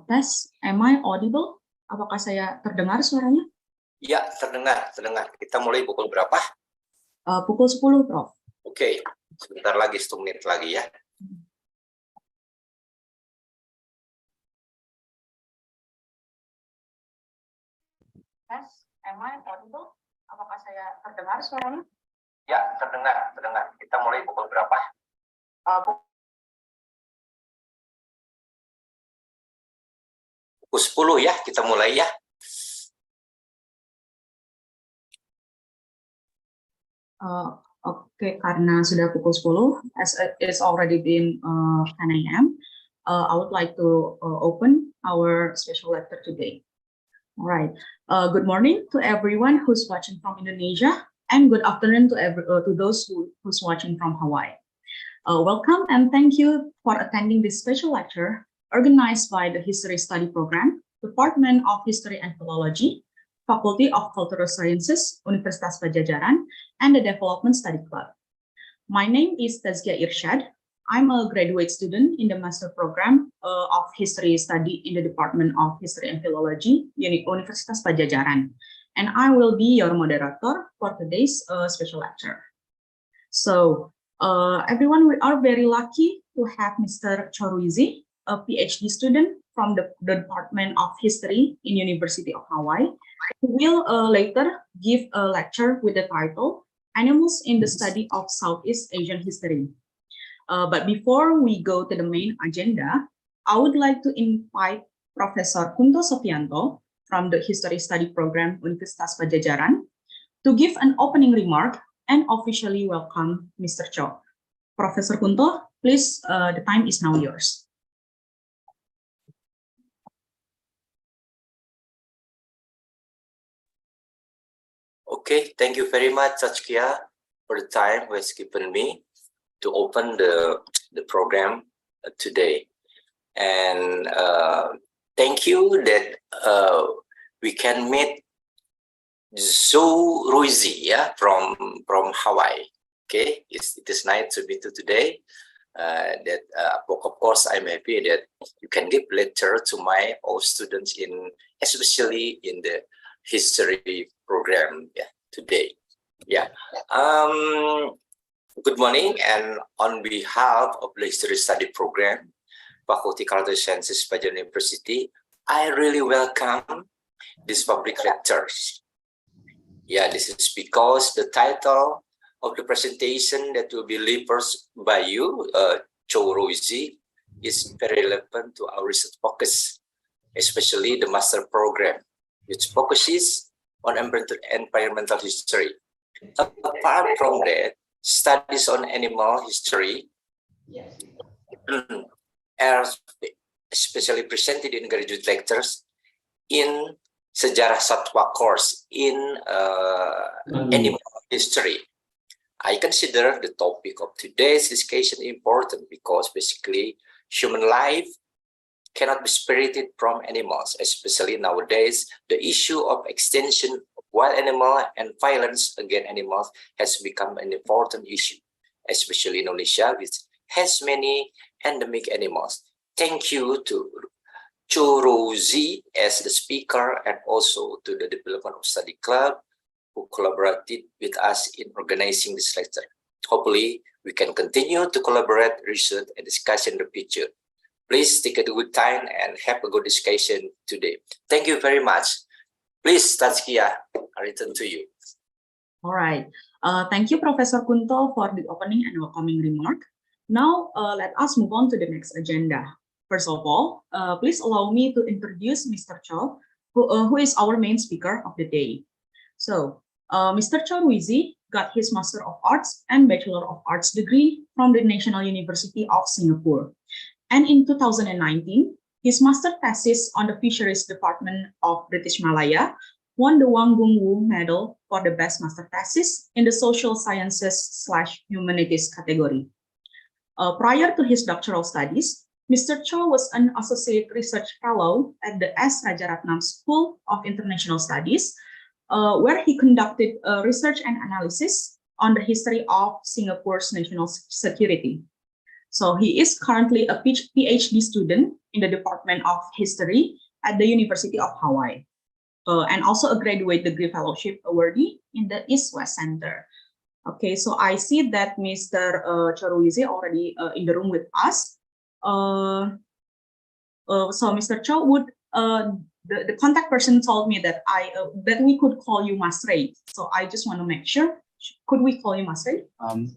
Tes, am I audible? Apakah saya terdengar suaranya? Ya, terdengar. Kita mulai pukul berapa? Pukul 10, Prof. Oke, sebentar lagi, 1 menit lagi ya. Tes, am I audible? Apakah saya terdengar suaranya? Ya, terdengar. Kita mulai pukul berapa? Pukul 10 ya, kita mulai ya. Oke, karena sudah pukul 10, as it's already been 10 a.m., I would like to open our special lecture today. All right. Good morning to everyone who's watching from Indonesia, and good afternoon to those who's watching from Hawaii. Welcome and thank you for attending this special lecture organized by the History Study Program, Department of History and Philology, Faculty of Cultural Sciences, Universitas Padjadjaran, and the Development Study Club. My name is Tazkia Irsyad. I'm a graduate student in the Master Program of History Study in the Department of History and Philology, Universitas Padjadjaran, and I will be your moderator for today's special lecture. So, everyone, we are very lucky to have Mr. Ruizhi, a PhD student from the Department of History in University of Hawaii, who will later give a lecture with the title Animals in the Study of Southeast Asian History. But before we go to the main agenda, I would like to invite Professor Kunto Sofianto from the History Study Program Universitas Padjadjaran to give an opening remark and officially welcome Mr. Choo. Professor Kunto, please, the time is now yours. Okay, thank you very much, Tazkia, for the time was given me to open the program today. And thank you that we can meet Ruizhi, yeah, from Hawaii. Okay, it is nice to meet you today. Of course, I'm happy that you can give lecture to my all students especially in the history program today. Good morning, and on behalf of the History Study Program, Faculty Cultural Sciences Padjadjaran University, I really welcome this public lectures. This is because the title of the presentation that will be delivered by you, Choo Ruizhi, is very relevant to our research focus, especially the master program, which focuses on environmental history. Apart from that, studies on animal history are especially presented in graduate lectures in Sejarah Satwa course in animal history. I consider the topic of today's discussion important because basically human life cannot be separated from animals, especially nowadays. The issue of extinction of wild animal and violence against animals has become an important issue, especially in Indonesia, which has many endemic animals. Thank you to Choo Ruizhi as the speaker and also to the Development of Study Club who collaborated with us in organizing this lecture. Hopefully, we can continue to collaborate, research, and discuss in the future. Please take a good time and have a good discussion today. Thank you very much. Please, Tazkia, I return to you. All right. Thank you, Professor Kunto, for the opening and welcoming remark. Now, let us move on to the next agenda. First of all, please allow me to introduce Mr. Choo, who is our main speaker of the day. So, Mr. Choo Ruizhi got his Master of Arts and Bachelor of Arts degree from the National University of Singapore. And in 2019, his master thesis on the Fisheries Department of British Malaya won the Wang Gungwu Medal for the best master thesis in the Social Sciences/Humanities category. Prior to his doctoral studies, Mr. Choo was an associate research fellow at the S. Rajaratnam School of International Studies, where he conducted research and analysis on the history of Singapore's national security. So he is currently a PhD student in the Department of History at the University of Hawaii, and also a graduate degree fellowship awardee in the East-West Center. Okay, so I see that Mr. Ruizhi already in the room with us. So Mr. Choo, would the contact person told me that that we could call you Mas Ray. So I just want to make sure. Could we call you Mas Ray?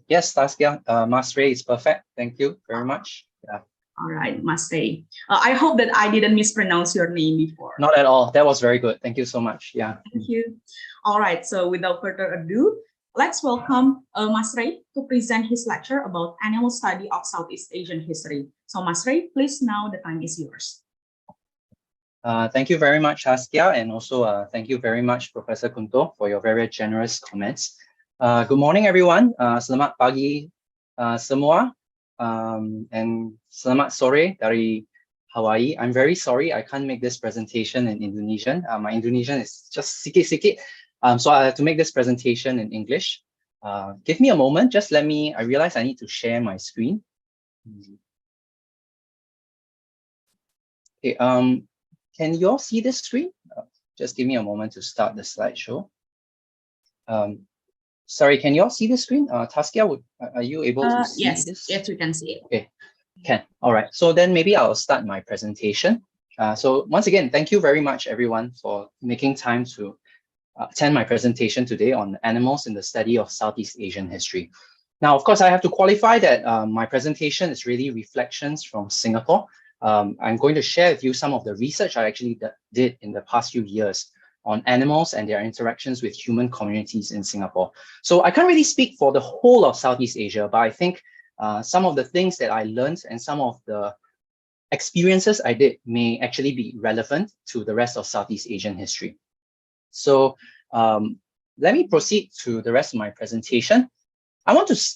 Yes, Saskia, Mas Ray is perfect. Thank you very much. Yeah. All right, Mas Ray. I hope that I didn't mispronounce your name before. Not at all. That was very good. Thank you so much. Yeah. Thank you. All right, so without further ado, let's welcome Mas Ray to present his lecture about annual study of Southeast Asian history. So Mas Ray, please, now the time is yours. Thank you very much, Saskia, and also thank you very much, Professor Kunto, for your very generous comments. Good morning, everyone. Selamat pagi semua, and selamat sore dari Hawaii. I'm very sorry I can't make this presentation in Indonesian. My Indonesian is just sikit-sikit, so I have to make this presentation in English. Give me a moment. Just let me. I realize I need to share my screen. Okay. Can you all see this screen? Just give me a moment to start the slideshow. Sorry, can you all see the screen? Taskia, are you able to see this? Yes, we can see it. Okay, can. All right, so then maybe I'll start my presentation. So once again, thank you very much, everyone, for making time to attend my presentation today on animals in the study of Southeast Asian history. Now, of course, I have to qualify that my presentation is really reflections from Singapore. I'm going to share with you some of the research I actually did in the past few years on animals and their interactions with human communities in Singapore. So I can't really speak for the whole of Southeast Asia, but I think some of the things that I learned and some of the experiences I did may actually be relevant to the rest of Southeast Asian history. So let me proceed to the rest of my presentation.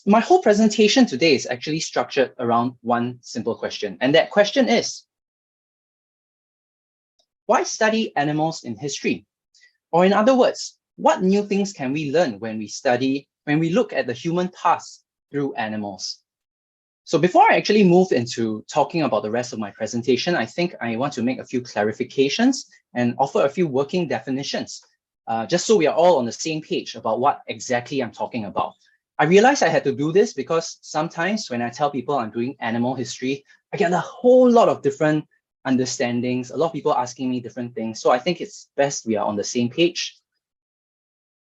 My whole presentation today is actually structured around one simple question. And that question is, why study animals in history? Or in other words, what new things can we learn when we look at the human past through animals? So before I actually move into talking about the rest of my presentation, I think I want to make a few clarifications and offer a few working definitions, just so we are all on the same page about what exactly I'm talking about. I realized I had to do this because sometimes when I tell people I'm doing animal history, I get a whole lot of different understandings, a lot of people asking me different things. So I think it's best we are on the same page.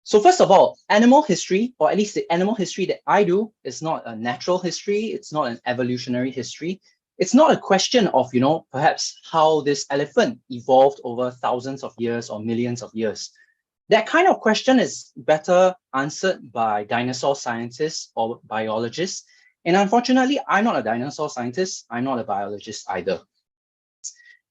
So first of all, animal history, or at least the animal history that I do, is not a natural history. It's not an evolutionary history. It's not a question of, perhaps how this elephant evolved over thousands of years or millions of years. That kind of question is better answered by dinosaur scientists or biologists. And unfortunately, I'm not a dinosaur scientist. I'm not a biologist either.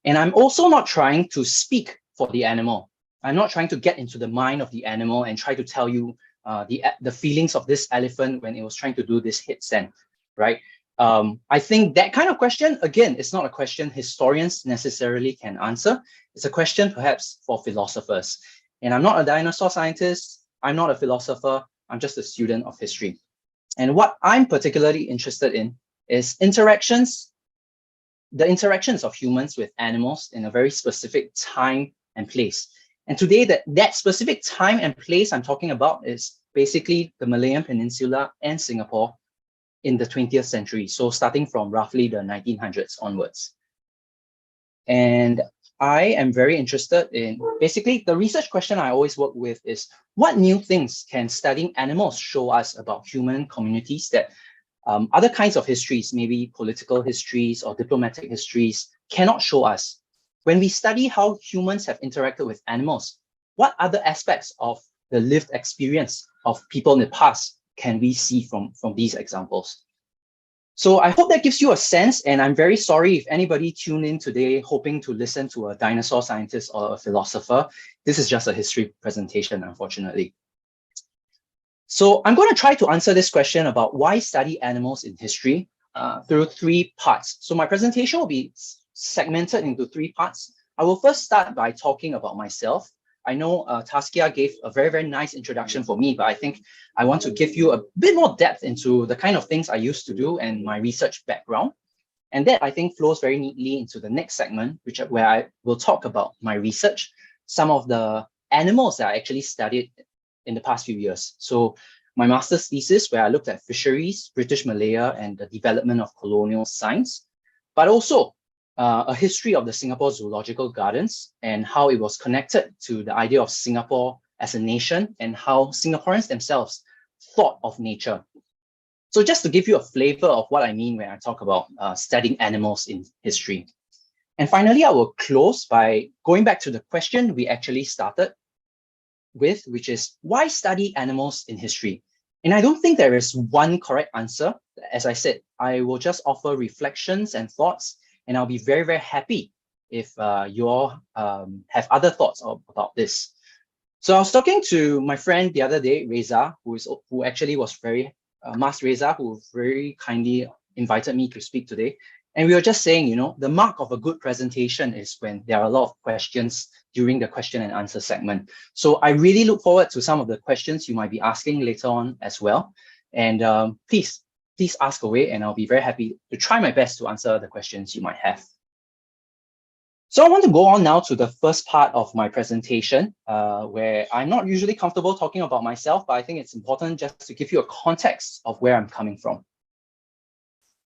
And I'm also not trying to speak for the animal. I'm not trying to get into the mind of the animal and try to tell you the feelings of this elephant when it was trying to do this headstand, right? I think that kind of question, again, is not a question historians necessarily can answer. It's a question perhaps for philosophers. And I'm not a dinosaur scientist. I'm not a philosopher. I'm just a student of history. And what I'm particularly interested in is the interactions of humans with animals in a very specific time and place. And today, that specific time and place I'm talking about is basically the Malayan Peninsula and Singapore in the 20th century. So starting from roughly the 1900s onwards. And I am very interested in, basically, the research question I always work with is, what new things can studying animals show us about human communities that other kinds of histories, maybe political histories or diplomatic histories, cannot show us? When we study how humans have interacted with animals, what other aspects of the lived experience of people in the past can we see from these examples? So I hope that gives you a sense, and I'm very sorry if anybody tuned in today hoping to listen to a dinosaur scientist or a philosopher. This is just a history presentation, unfortunately. So I'm going to try to answer this question about why study animals in history through three parts. So my presentation will be segmented into three parts. I will first start by talking about myself. I know Taskia gave a very, very nice introduction for me, but I think I want to give you a bit more depth into the kind of things I used to do and my research background. And that, I think, flows very neatly into the next segment, where I will talk about my research, some of the animals that I actually studied in the past few years. So my master's thesis, where I looked at fisheries, British Malaya, and the development of colonial science, but also a history of the Singapore Zoological Gardens and how it was connected to the idea of Singapore as a nation and how Singaporeans themselves thought of nature. So just to give you a flavor of what I mean when I talk about studying animals in history. And finally, I will close by going back to the question we actually started with, which is why study animals in history? And I don't think there is one correct answer. As I said, I will just offer reflections and thoughts, and I'll be very, very happy if you all have other thoughts about this. So I was talking to my friend the other day, Reza, who actually was Mas Reza, who very kindly invited me to speak today. And we were just saying, you know, the mark of a good presentation is when there are a lot of questions during the question and answer segment. So I really look forward to some of the questions you might be asking later on as well. And please ask away, and I'll be very happy to try my best to answer the questions you might have. So I want to go on now to the first part of my presentation, where I'm not usually comfortable talking about myself, but I think it's important just to give you a context of where I'm coming from.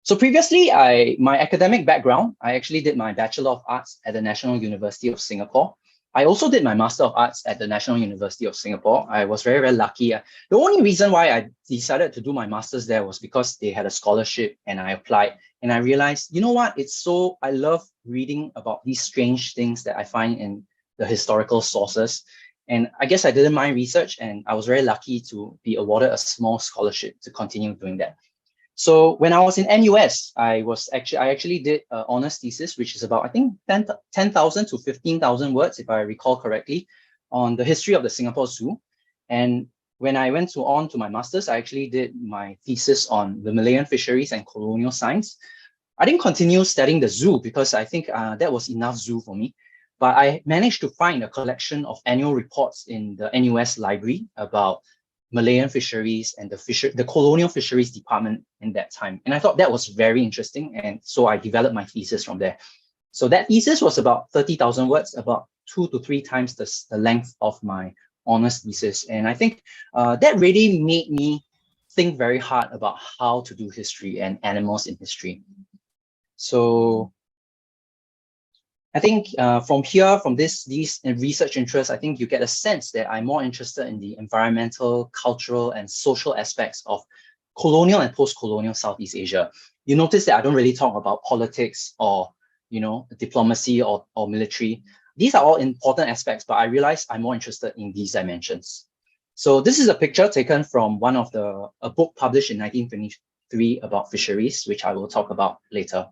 So previously, my academic background, I actually did my Bachelor of Arts at the National University of Singapore. I also did my Master of Arts at the National University of Singapore. I was very, very lucky. The only reason why I decided to do my master's there was because they had a scholarship and I applied. And I realized, you know what, I love reading about these strange things that I find in the historical sources. And I guess I didn't mind research, and I was very lucky to be awarded a small scholarship to continue doing that. So when I was in NUS, I actually did an honors thesis, which is about, I think, 10,000 to 15,000 words, if I recall correctly, on the history of the Singapore Zoo. And when I went on to my master's, I actually did my thesis on the Malayan fisheries and colonial science. I didn't continue studying the zoo because I think that was enough zoo for me. But I managed to find a collection of annual reports in the NUS library about Malayan fisheries and the colonial fisheries department in that time. And I thought that was very interesting. And so I developed my thesis from there. So that thesis was about 30,000 words, about 2 to 3 times the length of my honors thesis. And I think that really made me think very hard about how to do history and animals in history. So I think from these research interests, I think you get a sense that I'm more interested in the environmental, cultural, and social aspects of colonial and post-colonial Southeast Asia. You notice that I don't really talk about politics or, you know, diplomacy or military. These are all important aspects, but I realize I'm more interested in these dimensions. So this is a picture taken from a book published in 1923 about fisheries, which I will talk about later.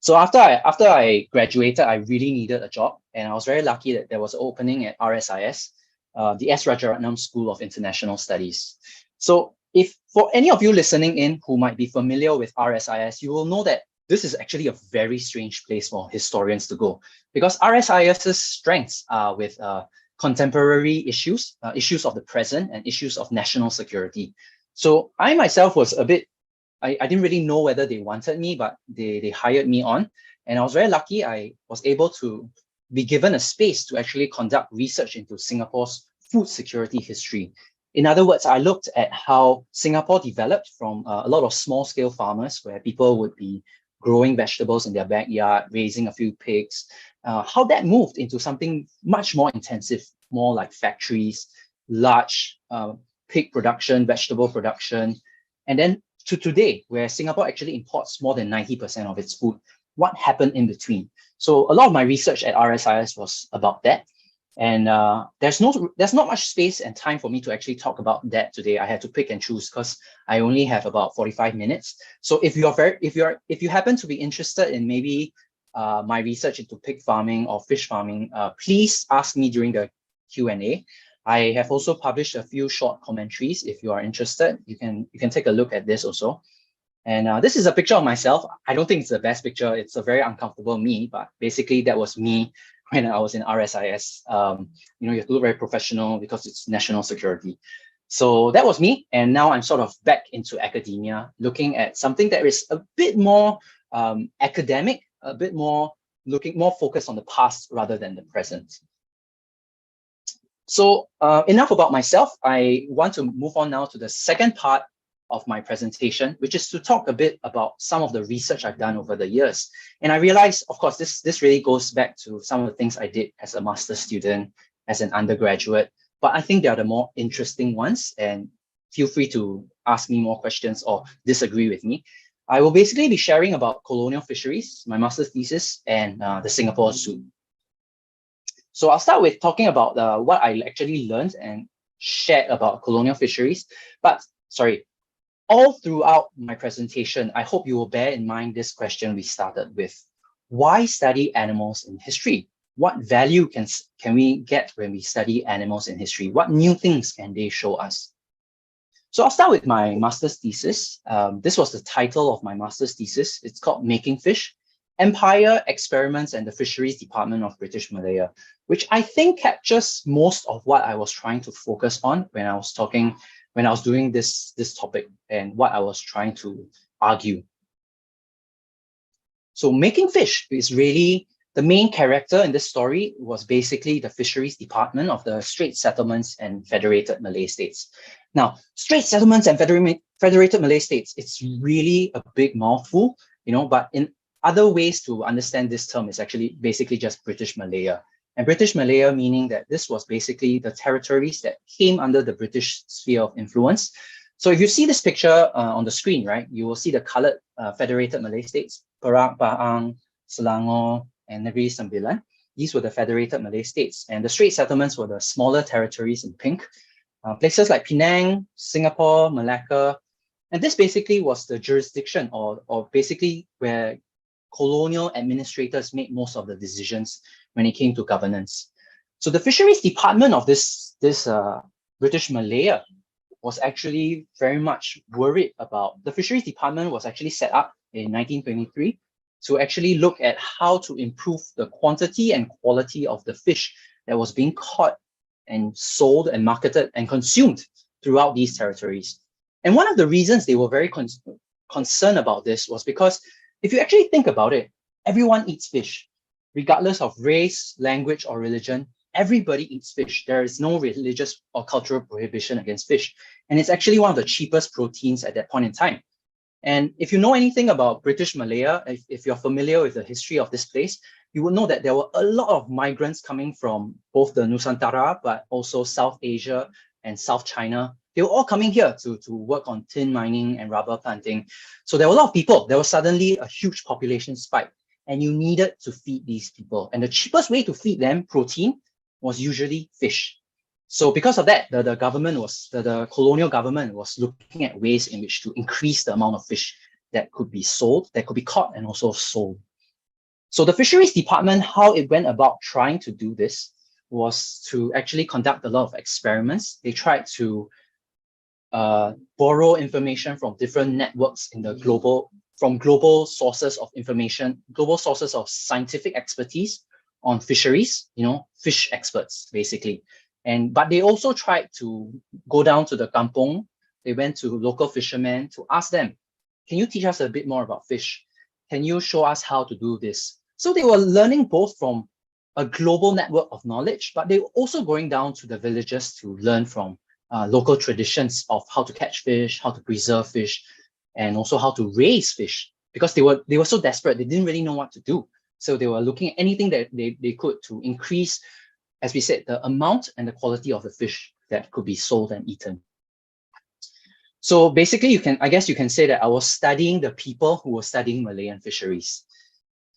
So after I graduated, I really needed a job, and I was very lucky that there was an opening at RSIS, the S. Rajaratnam School of International Studies. So if for any of you listening in who might be familiar with RSIS, you will know that this is actually a very strange place for historians to go, because RSIS's strengths are with contemporary issues, issues of the present, and issues of national security. So I myself was a bit, I didn't really know whether they wanted me, but they hired me on. And I was very lucky I was able to be given a space to actually conduct research into Singapore's food security history. In other words, I looked at how Singapore developed from a lot of small-scale farmers where people would be growing vegetables in their backyard, raising a few pigs, how that moved into something much more intensive, more like factories, large pig production, vegetable production, and then to today, where Singapore actually imports more than 90% of its food. What happened in between? So a lot of my research at RSIS was about that. And there's not much space and time for me to actually talk about that today. I had to pick and choose because I only have about 45 minutes. So if you happen to be interested in maybe my research into pig farming or fish farming, please ask me during the Q&A. I have also published a few short commentaries. If you are interested, you can take a look at this also. And this is a picture of myself. I don't think it's the best picture. It's a very uncomfortable me, but basically that was me when I was in RSIS. You have to look very professional because it's national security. So that was me. And now I'm sort of back into academia, looking at something that is a bit more academic, a bit more more focused on the past rather than the present. So enough about myself. I want to move on now to the second part of my presentation, which is to talk a bit about some of the research I've done over the years. And I realized, of course, this really goes back to some of the things I did as a master's student, as an undergraduate, but I think they are the more interesting ones, and feel free to ask me more questions or disagree with me. I will basically be sharing about colonial fisheries, my master's thesis, and the Singapore Zoo. So I'll start with talking about what I actually learned and shared about colonial fisheries. But sorry, all throughout my presentation, I hope you will bear in mind this question we started with. Why study animals in history? What value can we get when we study animals in history? What new things can they show us? So I'll start with my master's thesis. This was the title of my master's thesis. It's called Making Fish: Empire, Experiments, and the Fisheries Department of British Malaya, which I think captures most of what I was trying to focus on when I was doing this topic and what I was trying to argue. So Making Fish is really the main character in this story was basically the Fisheries Department of the Straits Settlements and Federated Malay States. Now, Straits Settlements and Federated Malay States, it's really a big mouthful, but in other ways to understand this term is actually basically just British Malaya. And British Malaya meaning that this was basically the territories that came under the British sphere of influence. So if you see this picture on the screen, right, you will see the colored Federated Malay States, Perak, Pahang, Selangor, and Negeri Sembilan. These were the Federated Malay States. And the Straits Settlements were the smaller territories in pink. Places like Penang, Singapore, Malacca. And this basically was the jurisdiction or basically where colonial administrators made most of the decisions when it came to governance. So the Fisheries Department of this British Malaya was actually very much worried about. The Fisheries Department was actually set up in 1923 to actually look at how to improve the quantity and quality of the fish that was being caught and sold and marketed and consumed throughout these territories. And one of the reasons they were very concerned about this was because if you actually think about it, everyone eats fish, regardless of race, language, or religion. Everybody eats fish. There is no religious or cultural prohibition against fish. And it's actually one of the cheapest proteins at that point in time. And if you know anything about British Malaya, if you're familiar with the history of this place, you will know that there were a lot of migrants coming from both the Nusantara, but also South Asia and South China. They were all coming here to work on tin mining and rubber planting. So there were a lot of people. There was suddenly a huge population spike, and you needed to feed these people. And the cheapest way to feed them protein was usually fish. So because of that, the colonial government was looking at ways in which to increase the amount of fish that could be sold, that could be caught and also sold. So the Fisheries Department, how it went about trying to do this was to actually conduct a lot of experiments. They tried to borrow information from different networks in the global sources of information, global sources of scientific expertise on fisheries, fish experts, basically. But they also tried to go down to the kampong. They went to local fishermen to ask them, can you teach us a bit more about fish? Can you show us how to do this? So they were learning both from a global network of knowledge, but they were also going down to the villages to learn from local traditions of how to catch fish, how to preserve fish, and also how to raise fish, because they were so desperate, they didn't really know what to do. So they were looking at anything that they could to increase, as we said, the amount and the quality of the fish that could be sold and eaten. So basically, I guess you can say that I was studying the people who were studying Malayan fisheries.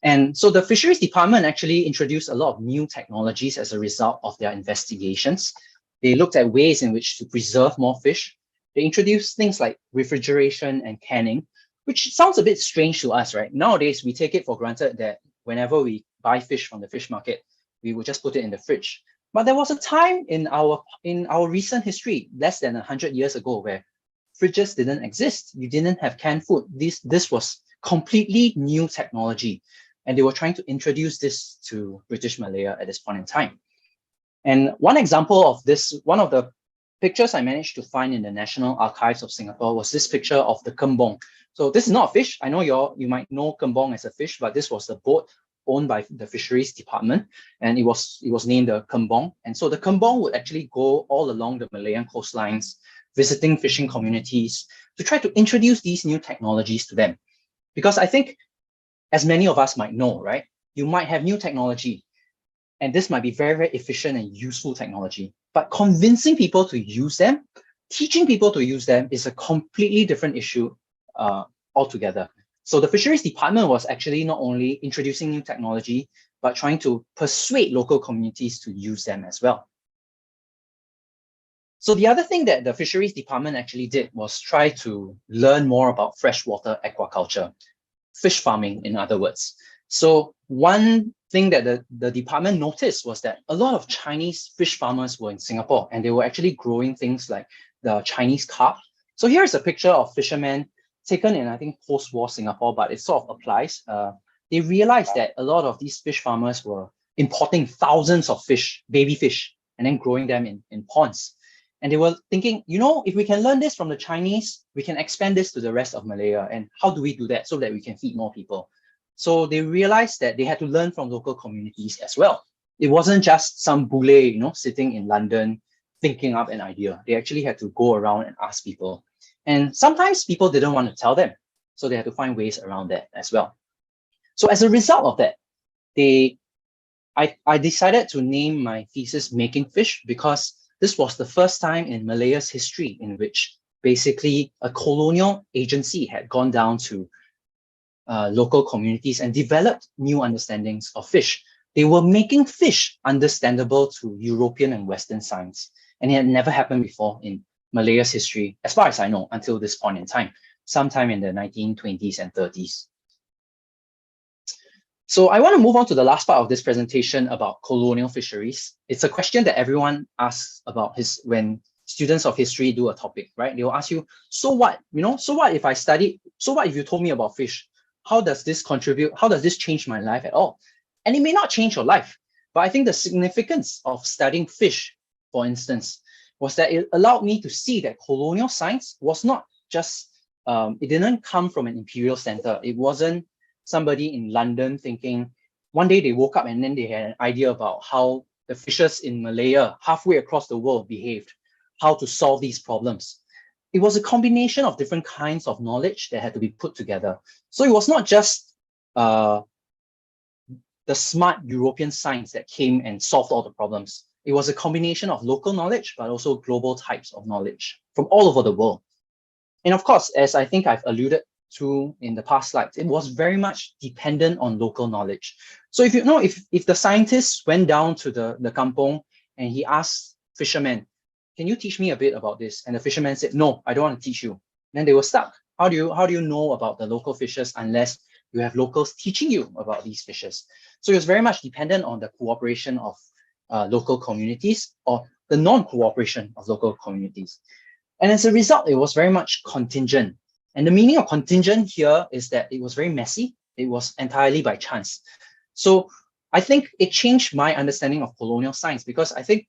And so the Fisheries Department actually introduced a lot of new technologies as a result of their investigations. They looked at ways in which to preserve more fish. They introduced things like refrigeration and canning, which sounds a bit strange to us, right? Nowadays, we take it for granted that whenever we buy fish from the fish market, we would just put it in the fridge. But there was a time in our recent history, less than 100 years ago, where fridges didn't exist. You didn't have canned food. This was completely new technology. And they were trying to introduce this to British Malaya at this point in time. And one example of this, one of the pictures I managed to find in the National Archives of Singapore was this picture of the kembong. So this is not a fish. I know you might know kembong as a fish, but this was the boat owned by the fisheries department, and it was named the kembong. And so the kembong would actually go all along the Malayan coastlines, visiting fishing communities to try to introduce these new technologies to them. Because I think, as many of us might know, right, you might have new technology, and this might be very, very efficient and useful technology, but convincing people to use them, teaching people to use them is a completely different issue altogether. So the fisheries department was actually not only introducing new technology, but trying to persuade local communities to use them as well. So the other thing that the fisheries department actually did was try to learn more about freshwater aquaculture, fish farming, in other words. So one thing that the department noticed was that a lot of Chinese fish farmers were in Singapore, and they were actually growing things like the Chinese carp. So here's a picture of fishermen taken in, I think, post-war Singapore, but it sort of applies. They realized that a lot of these fish farmers were importing thousands of fish, baby fish, and then growing them in ponds. And they were thinking, you know, if we can learn this from the Chinese, we can expand this to the rest of Malaya. And how do we do that so that we can feed more people? So they realized that they had to learn from local communities as well. It wasn't just some bule, you know, sitting in London thinking up an idea. They actually had to go around and ask people. And sometimes people didn't want to tell them. So they had to find ways around that as well. So as a result of that, I decided to name my thesis Making Fish, because this was the first time in Malaya's history in which basically a colonial agency had gone down to local communities and developed new understandings of fish. They were making fish understandable to European and Western science. And it had never happened before in Malaya's history, as far as I know, until this point in time, sometime in the 1920s and 30s. So I want to move on to the last part of this presentation about colonial fisheries. It's a question that everyone asks about when students of history do a topic, right? They will ask you, so what? You know, so what if I study? So what if you told me about fish? How does this contribute? How does this change my life at all? And it may not change your life, but I think the significance of studying fish, for instance, was that it allowed me to see that colonial science was not just, it didn't come from an imperial center. It wasn't somebody in London thinking, one day they woke up and then they had an idea about how the fishes in Malaya, halfway across the world, behaved, how to solve these problems. It was a combination of different kinds of knowledge that had to be put together. So it was not just the smart European science that came and solved all the problems. It was a combination of local knowledge, but also global types of knowledge from all over the world. And of course, as I think I've alluded to in the past slides, it was very much dependent on local knowledge. So if you know, if the scientists went down to the kampong and he asked fishermen, can you teach me a bit about this? And the fisherman said, no, I don't want to teach you. Then they were stuck. How do you know about the local fishes unless you have locals teaching you about these fishes? So it was very much dependent on the cooperation of local communities or the non-cooperation of local communities. And as a result, it was very much contingent. And the meaning of contingent here is that it was very messy. It was entirely by chance. So I think it changed my understanding of colonial science, because I think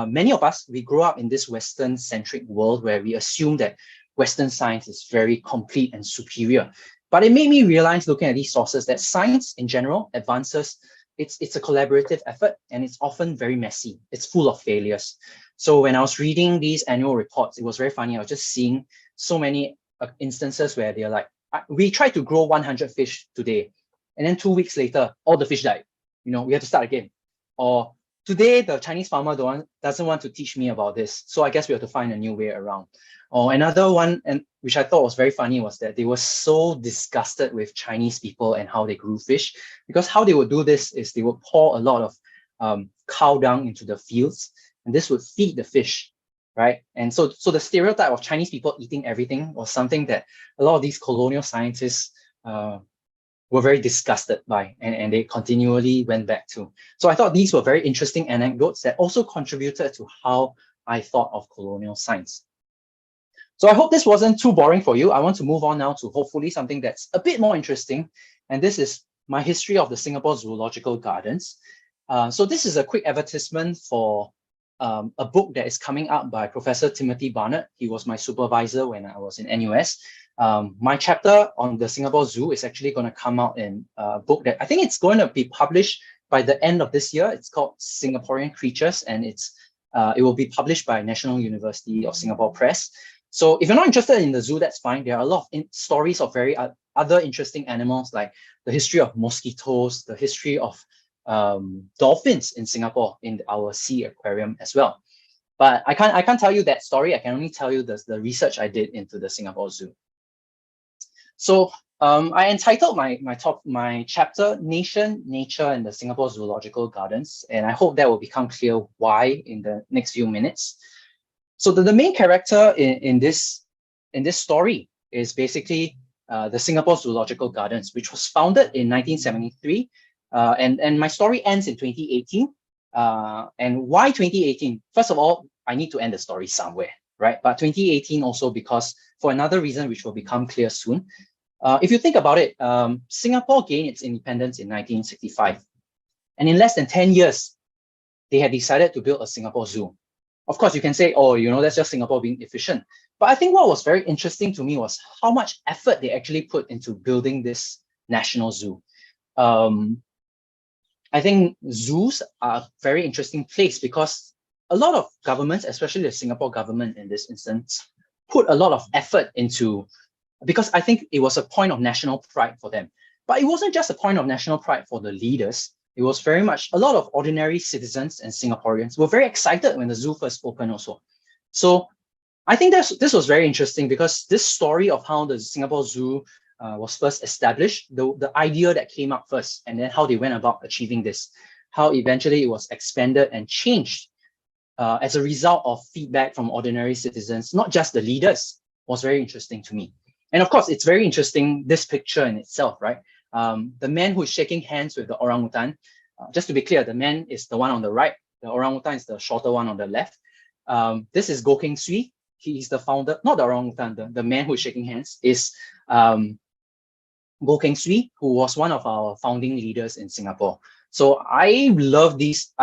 many of us, we grow up in this Western-centric world where we assume that Western science is very complete and superior. But it made me realize, looking at these sources, that science in general advances. It's a collaborative effort, and it's often very messy. It's full of failures. So when I was reading these annual reports, it was very funny. I was just seeing so many instances where they're like, we tried to grow 100 fish today, and then 2 weeks later, all the fish died. You know, we have to start again. Or today, the Chinese farmer doesn't want to teach me about this, so I guess we have to find a new way around. Or another one, and which I thought was very funny, was that they were so disgusted with Chinese people and how they grew fish, because how they would do this is they would pour a lot of cow dung into the fields, and this would feed the fish, right? And so the stereotype of Chinese people eating everything was something that a lot of these colonial scientists were very disgusted by, and they continually went back to. So I thought these were very interesting anecdotes that also contributed to how I thought of colonial science. So I hope this wasn't too boring for you. I want to move on now to hopefully something that's a bit more interesting. And this is my history of the Singapore Zoological Gardens. So this is a quick advertisement for a book that is coming out by Professor Timothy Barnett. He was my supervisor when I was in NUS. My chapter on the Singapore Zoo is actually going to come out in a book that I think it's going to be published by the end of this year. It's called Singaporean Creatures, and it will be published by National University of Singapore Press. So if you're not interested in the zoo, that's fine. There are a lot of stories of very other interesting animals, like the history of mosquitoes, the history of dolphins in Singapore in our sea aquarium as well. But I can't tell you that story. I can only tell you the research I did into the Singapore Zoo. So I entitled my chapter "Nation, Nature, and the Singapore Zoological Gardens," and I hope that will become clear why in the next few minutes. So the main character in this story is basically the Singapore Zoological Gardens, which was founded in 1973, and my story ends in 2018. And why 2018? First of all, I need to end the story somewhere, right? But 2018 also because for another reason, which will become clear soon. If you think about it, Singapore gained its independence in 1965. And in less than 10 years, they had decided to build a Singapore Zoo. Of course, you can say, oh, that's just Singapore being efficient. But I think what was very interesting to me was how much effort they actually put into building this national zoo. I think zoos are a very interesting place because a lot of governments, especially the Singapore government in this instance, put a lot of effort into, because I think it was a point of national pride for them. But it wasn't just a point of national pride for the leaders. It was very much a lot of ordinary citizens and Singaporeans were very excited when the zoo first opened also. So I think this was very interesting because this story of how the Singapore Zoo was first established, the idea that came up first, and then how they went about achieving this, how eventually it was expanded and changed as a result of feedback from ordinary citizens, not just the leaders, was very interesting to me. And of course, it's very interesting, this picture in itself, right? The man who is shaking hands with the orangutan, just to be clear, the man is the one on the right, the orangutan is the shorter one on the left. This is Goh Keng Swee. He is the founder, not the orangutan, the man who is shaking hands is Goh Keng Swee, who was one of our founding leaders in Singapore. So I love these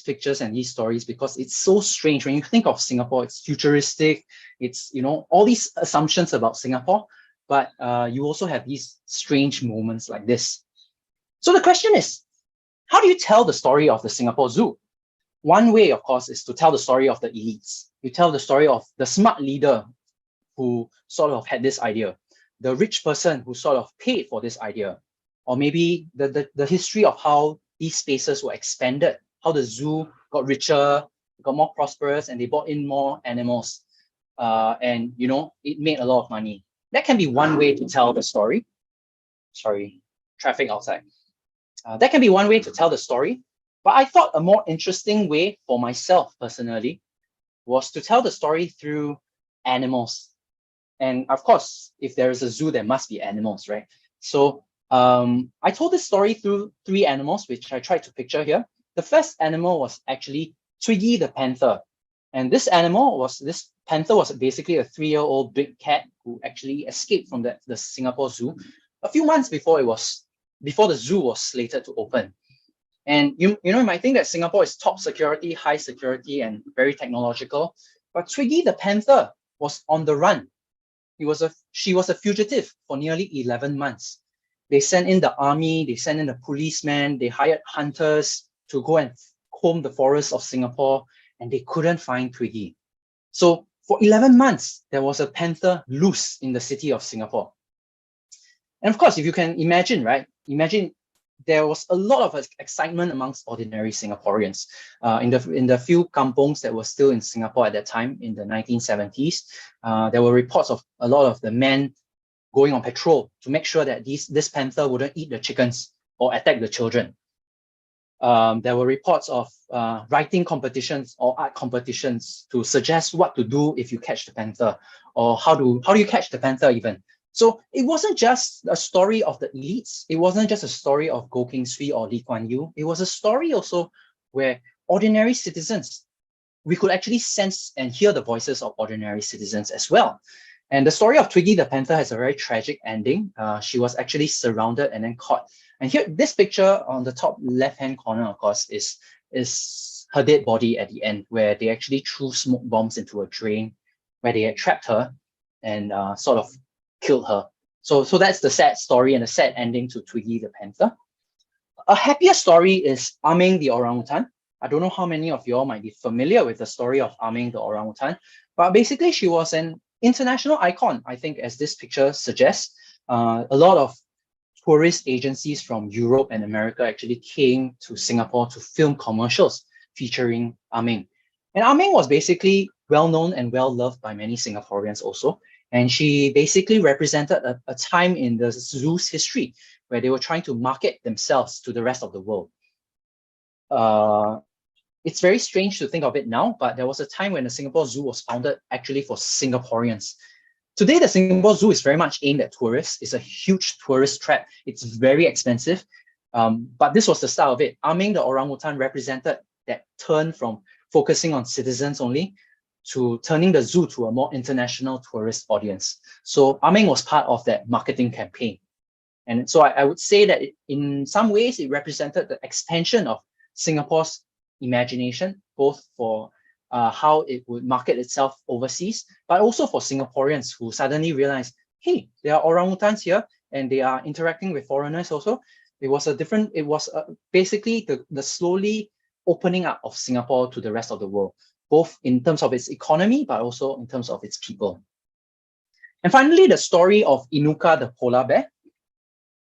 pictures and these stories because it's so strange. When you think of Singapore, it's futuristic, it's, all these assumptions about Singapore, but you also have these strange moments like this. So the question is, how do you tell the story of the Singapore Zoo? One way, of course, is to tell the story of the elites. You tell the story of the smart leader who sort of had this idea, the rich person who sort of paid for this idea, or maybe the history of how these spaces were expanded, how the zoo got richer, got more prosperous, and they brought in more animals. And, it made a lot of money. That can be one way to tell the story. Sorry, traffic outside. That can be one way to tell the story. But I thought a more interesting way for myself personally was to tell the story through animals. And of course, if there is a zoo, there must be animals, right? So I told this story through 3 animals, which I tried to picture here. The first animal was actually Twiggy the panther. And this panther was basically a 3-year-old big cat who actually escaped from the Singapore Zoo a few months before the zoo was slated to open. And you might think that Singapore is top security, high security, and very technological. But Twiggy the panther was on the run. She was a fugitive for nearly 11 months. They sent in the army, they sent in the policemen, they hired hunters to go and comb the forests of Singapore, and they couldn't find Twiggy. So for 11 months, there was a panther loose in the city of Singapore. And of course, if you can imagine, right? Imagine there was a lot of excitement amongst ordinary Singaporeans. In the few kampongs that were still in Singapore at that time, in the 1970s, there were reports of a lot of the men going on patrol to make sure that this panther wouldn't eat the chickens or attack the children. There were reports of writing competitions or art competitions to suggest what to do if you catch the panther, or how do you catch the panther even. So it wasn't just a story of the elites. It wasn't just a story of Goh Keng Swee or Lee Kuan Yew. It was a story also where ordinary citizens, we could actually sense and hear the voices of ordinary citizens as well. And the story of Twiggy the panther has a very tragic ending. She was actually surrounded and then caught. And here, this picture on the top left-hand corner, of course, is her dead body at the end, where they actually threw smoke bombs into a drain, where they had trapped her and sort of killed her. So that's the sad story and the sad ending to Twiggy the panther. A happier story is Aming the orangutan. I don't know how many of you all might be familiar with the story of Aming the orangutan, but basically she was an international icon, I think, as this picture suggests. A lot of tourist agencies from Europe and America actually came to Singapore to film commercials featuring Aming. And Aming was basically well-known and well-loved by many Singaporeans also. And she basically represented a time in the zoo's history where they were trying to market themselves to the rest of the world. It's very strange to think of it now, but there was a time when the Singapore Zoo was founded actually for Singaporeans. Today, the Singapore Zoo is very much aimed at tourists. It's a huge tourist trap. It's very expensive. But this was the start of it. Aming the orangutan represented that turn from focusing on citizens only to turning the zoo to a more international tourist audience. So Aming was part of that marketing campaign. And so I would say that in some ways, it represented the expansion of Singapore's imagination, both for how it would market itself overseas, but also for Singaporeans who suddenly realized, hey, there are orangutans here and they are interacting with foreigners also. It was basically the slowly opening up of Singapore to the rest of the world, both in terms of its economy, but also in terms of its people. And finally, the story of Inuka, the polar bear.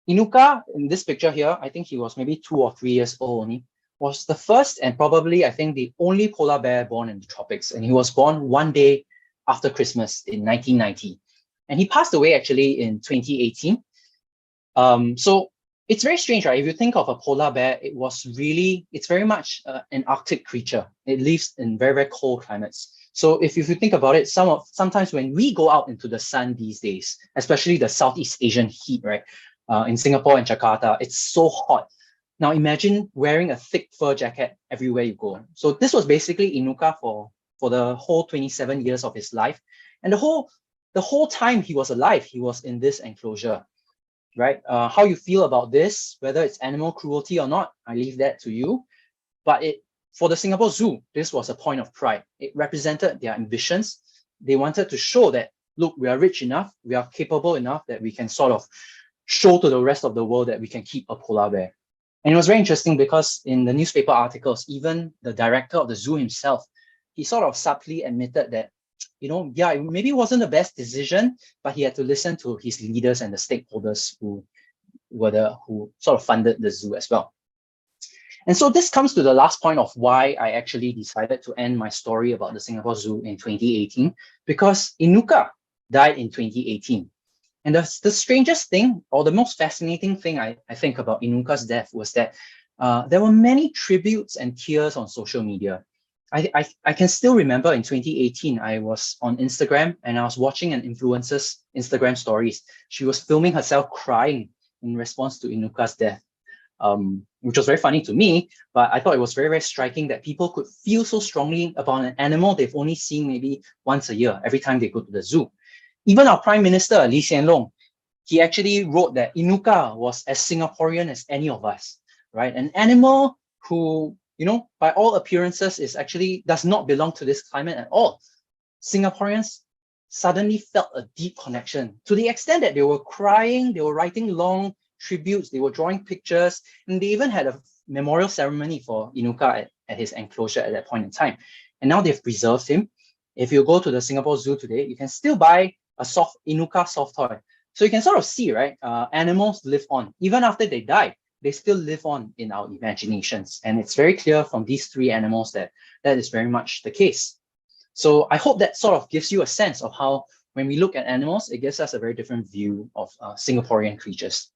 Inuka, in this picture here, I think he was maybe 2 or 3 years old only, was the first and probably, I think, the only polar bear born in the tropics. And he was born one day after Christmas in 1990. And he passed away actually in 2018. So it's very strange, right? If you think of a polar bear, it's very much an Arctic creature. It lives in very, very cold climates. So if you think about it, sometimes when we go out into the sun these days, especially the Southeast Asian heat, right? In Singapore and Jakarta, it's so hot. Now imagine wearing a thick fur jacket everywhere you go. So this was basically Inuka for the whole 27 years of his life. And the whole time he was alive, he was in this enclosure, right? How you feel about this, whether it's animal cruelty or not, I leave that to you. But for the Singapore Zoo, this was a point of pride. It represented their ambitions. They wanted to show that, look, we are rich enough, we are capable enough that we can sort of show to the rest of the world that we can keep a polar bear. And it was very interesting because in the newspaper articles, even the director of the zoo himself, he sort of subtly admitted that, yeah, it maybe wasn't the best decision, but he had to listen to his leaders and the stakeholders who sort of funded the zoo as well. And so this comes to the last point of why I actually decided to end my story about the Singapore Zoo in 2018, because Inuka died in 2018. And the strangest thing, or the most fascinating thing I think about Inuka's death was that there were many tributes and tears on social media. I can still remember in 2018, I was on Instagram and I was watching an influencer's Instagram stories. She was filming herself crying in response to Inuka's death, which was very funny to me, but I thought it was very, very striking that people could feel so strongly about an animal they've only seen maybe once a year, every time they go to the zoo. Even our Prime Minister, Lee Hsien Loong, he actually wrote that Inuka was as Singaporean as any of us, right? An animal who, by all appearances, does not belong to this climate at all. Singaporeans suddenly felt a deep connection to the extent that they were crying, they were writing long tributes, they were drawing pictures, and they even had a memorial ceremony for Inuka at his enclosure at that point in time. And now they've preserved him. If you go to the Singapore Zoo today, you can still buy a Inuka soft toy. So you can sort of see, right? Animals live on. Even after they die, they still live on in our imaginations. And it's very clear from these 3 animals that is very much the case. So I hope that sort of gives you a sense of how, when we look at animals, it gives us a very different view of Singaporean creatures.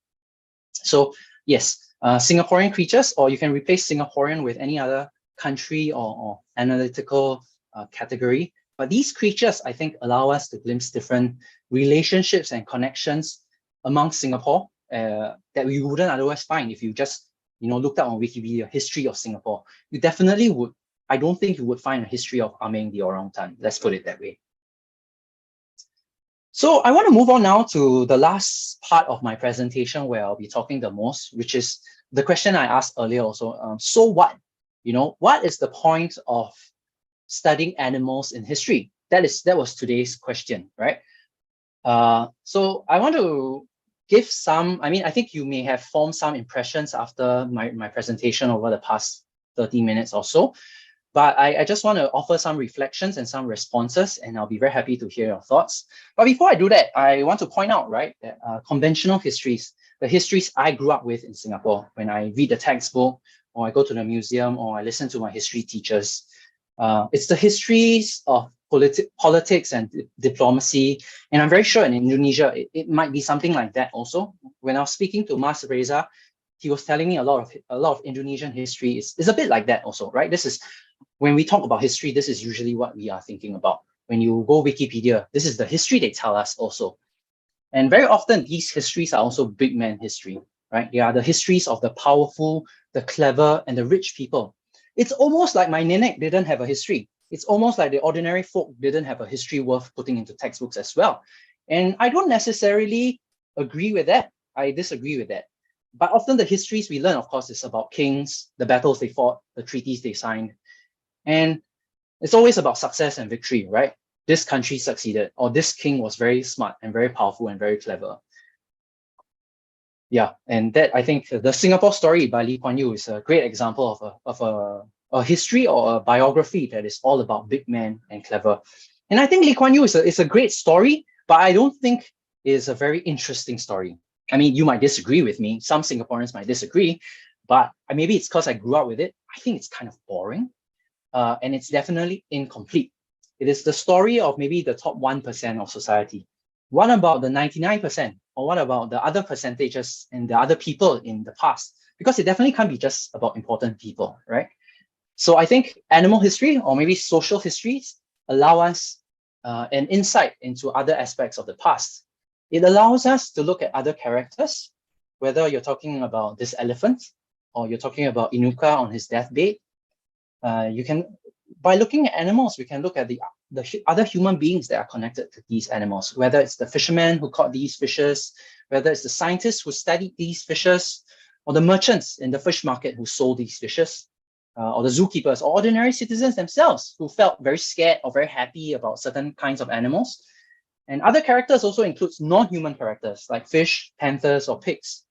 So yes, Singaporean creatures, or you can replace Singaporean with any other country or analytical category. But these creatures, I think, allow us to glimpse different relationships and connections among Singapore that we wouldn't otherwise find if you just, looked up on Wikipedia, history of Singapore. You definitely would, I don't think you would find a history of Aming the orangutan. Let's put it that way. So I want to move on now to the last part of my presentation where I'll be talking the most, which is the question I asked earlier also. So what? what is the point of studying animals in history? That was today's question, right? So I want to give some, I think you may have formed some impressions after my presentation over the past 30 minutes or so, but I just want to offer some reflections and some responses, and I'll be very happy to hear your thoughts. But before I do that, I want to point out, right, that conventional histories, the histories I grew up with in Singapore, when I read the textbook, or I go to the museum, or I listen to my history teachers, it's the histories of politics and diplomacy. And I'm very sure in Indonesia, it might be something like that also. When I was speaking to Mas Reza, he was telling me a lot of Indonesian history is a bit like that also, right? This is, when we talk about history, this is usually what we are thinking about. When you go Wikipedia, this is the history they tell us also. And very often, these histories are also big man history, right? They are the histories of the powerful, the clever, and the rich people. It's almost like my nenek didn't have a history. It's almost like the ordinary folk didn't have a history worth putting into textbooks as well. And I don't necessarily agree with that. I disagree with that. But often the histories we learn, of course, is about kings, the battles they fought, the treaties they signed. And it's always about success and victory, right? This country succeeded, or this king was very smart and very powerful and very clever. Yeah, and that, I think, the Singapore story by Lee Kuan Yew is a great example of a history or a biography that is all about big men and clever. And I think Lee Kuan Yew is a great story, but I don't think it is a very interesting story. I mean, you might disagree with me. Some Singaporeans might disagree, but maybe it's because I grew up with it. I think it's kind of boring, and it's definitely incomplete. It is the story of maybe the top 1% of society. What about the 99%? Or what about the other percentages and the other people in the past? Because it definitely can't be just about important people, right? So I think animal history or maybe social histories allow us an insight into other aspects of the past. It allows us to look at other characters, whether you're talking about this elephant or you're talking about Inuka on his deathbed. By looking at animals, we can look at the other human beings that are connected to these animals, whether it's the fisherman who caught these fishes, whether it's the scientists who studied these fishes, or the merchants in the fish market who sold these fishes, or the zookeepers, or ordinary citizens themselves who felt very scared or very happy about certain kinds of animals. And other characters also includes non-human characters like fish, panthers, or pigs.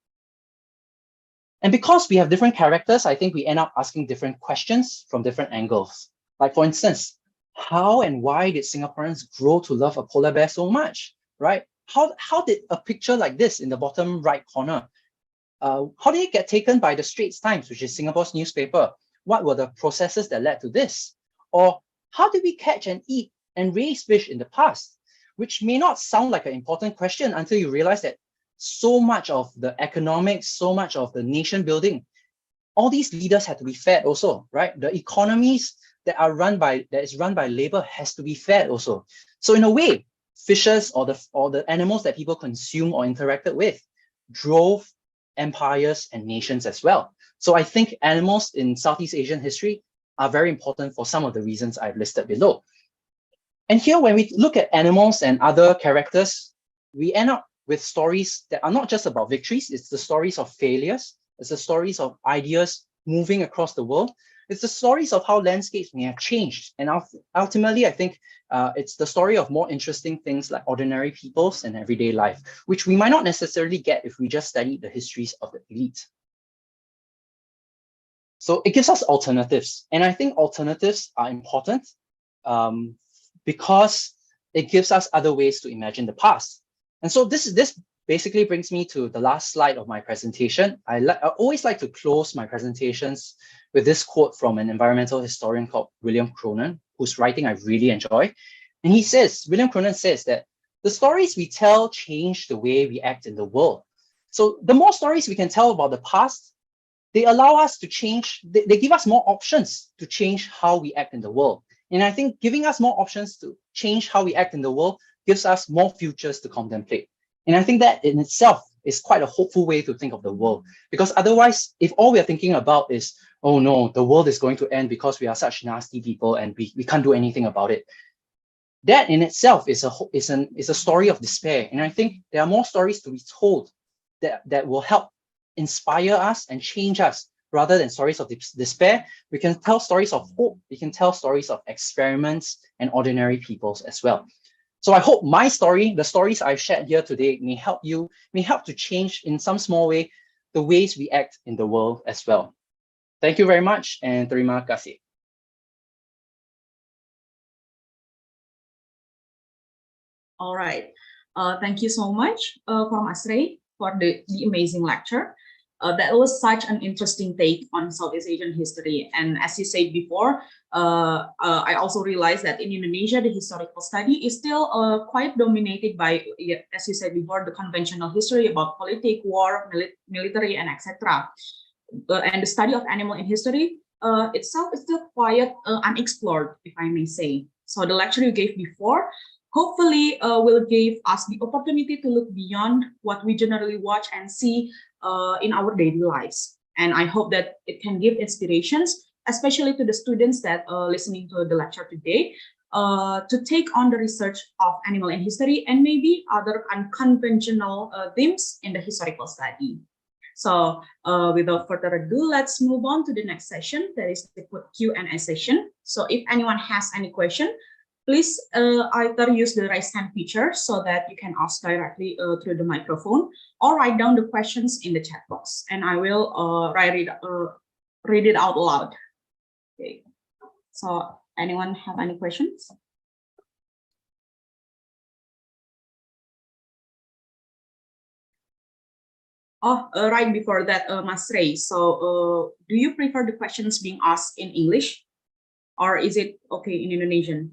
And because we have different characters, I think we end up asking different questions from different angles. Like, for instance, how and why did Singaporeans grow to love a polar bear so much, right? How did a picture like this in the bottom right corner, how did it get taken by the Straits Times, which is Singapore's newspaper? What were the processes that led to this? Or how did we catch and eat and raise fish in the past? Which may not sound like an important question until you realize that so much of the economics, so much of the nation building, all these leaders had to be fed also, right? The economies that is run by labor has to be fed also. So in a way, fishes or the animals that people consume or interacted with drove empires and nations as well. So I think animals in Southeast Asian history are very important for some of the reasons I've listed below. And here, when we look at animals and other characters, we end up with stories that are not just about victories. It's the stories of failures. It's the stories of ideas moving across the world. It's the stories of how landscapes may have changed. And ultimately, I think it's the story of more interesting things like ordinary peoples and everyday life, which we might not necessarily get if we just study the histories of the elite. So it gives us alternatives. And I think alternatives are important because it gives us other ways to imagine the past. And so this basically brings me to the last slide of my presentation. I always like to close my presentations with this quote from an environmental historian called William Cronon, whose writing I really enjoy. And William Cronon says that the stories we tell change the way we act in the world. So the more stories we can tell about the past, they allow us to change, they give us more options to change how we act in the world. And I think giving us more options to change how we act in the world gives us more futures to contemplate. And I think that in itself is quite a hopeful way to think of the world. Because otherwise, if all we are thinking about is, oh no, the world is going to end because we are such nasty people and we can't do anything about it, that in itself is a story of despair. And I think there are more stories to be told that will help inspire us and change us rather than stories of despair, we can tell stories of hope. We can tell stories of experiments and ordinary peoples as well. So I hope my story, the stories I've shared here today, may help to change in some small way the ways we act in the world as well. Thank you very much, and terima kasih. All right. Thank you so much for Mas Ray for the amazing lecture. That was such an interesting take on Southeast Asian history. And as you said before, I also realized that in Indonesia, the historical study is still quite dominated by, as you said before, the conventional history about politics, war, military, and etc. And the study of animal in history itself is still quite unexplored, if I may say. So the lecture you gave before hopefully will give us the opportunity to look beyond what we generally watch and see in our daily lives. And I hope that it can give inspirations, especially to the students that listening to the lecture today, to take on the research of animal in history and maybe other unconventional themes in the historical study. So without further ado, let's move on to the next session. That is the Q&A session. So if anyone has any question, please either use the raise hand feature so that you can ask directly through the microphone, or write down the questions in the chat box, and I will read it out loud. Okay. So anyone have any questions? Oh, right before that, Mas Ray. So do you prefer the questions being asked in English, or is it okay in Indonesian?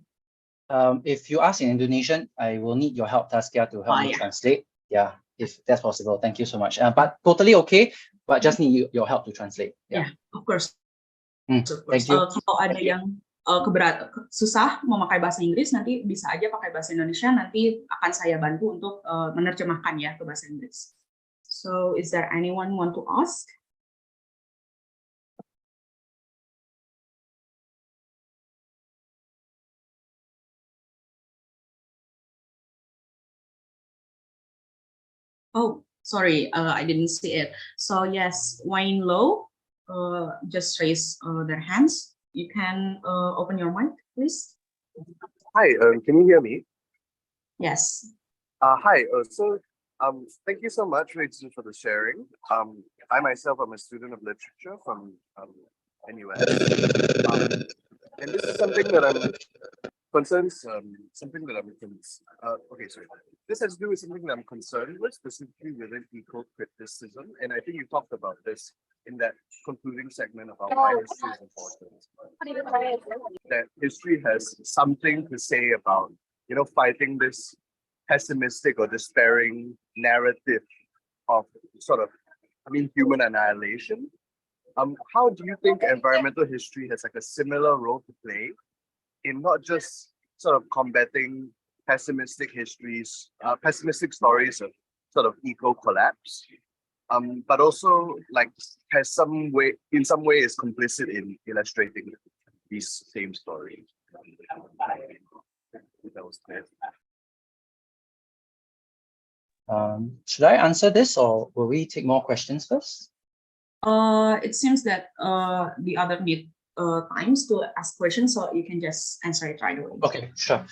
If you ask in Indonesian, I will need your help, Taskia, to help me translate. Yeah, if that's possible. Thank you so much. But totally okay, but just need your help to translate. Yeah, of course. Of course. Thank you. Kalau ada yang susah memakai bahasa Inggris, nanti bisa aja pakai bahasa Indonesia. Nanti akan saya bantu untuk menerjemahkan ya ke bahasa Inggris. So, is there anyone want to ask? Oh, sorry, I didn't see it. So yes, Wayne Low just raise their hands. You can open your mic, please. Hi, can you hear me? Yes. Hi, thank you so much, Ruizhi, for the sharing. I myself am a student of literature from NUS. And this is something that I'm concerned, This has to do with something that I'm concerned with, specifically within eco-criticism. And I think you talked about this in that concluding segment about why history is important. That history has something to say about, fighting this pessimistic or despairing narrative of human annihilation. How do you think environmental history has like a similar role to play in not just sort of combating pessimistic stories of sort of eco-collapse, but also like in some way is complicit in illustrating these same stories? That was clear. Should I answer this, or will we take more questions first? It seems that the other need times to ask questions, so you can just answer it right away. Okay, sure.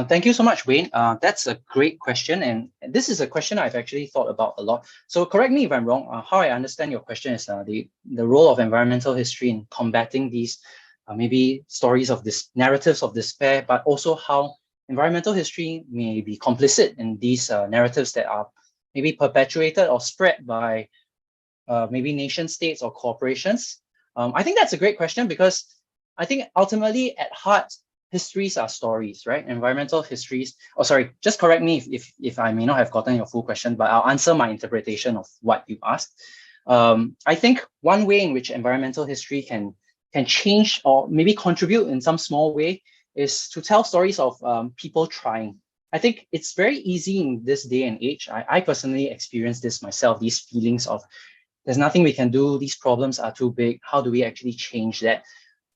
Thank you so much, Wayne. That's a great question, and this is a question I've actually thought about a lot. So correct me if I'm wrong. How I understand your question is the role of environmental history in combating these maybe stories of this narratives of despair, but also how environmental history may be complicit in these narratives that are maybe perpetuated or spread by maybe nation states or corporations. I think that's a great question, because I think ultimately at heart, histories are stories, right? Environmental histories. Oh, sorry, just correct me if I may not have gotten your full question, but I'll answer my interpretation of what you asked. I think one way in which environmental history can change or maybe contribute in some small way is to tell stories of people trying. I think it's very easy in this day and age. I personally experienced this myself, these feelings of there's nothing we can do, these problems are too big, how do we actually change that?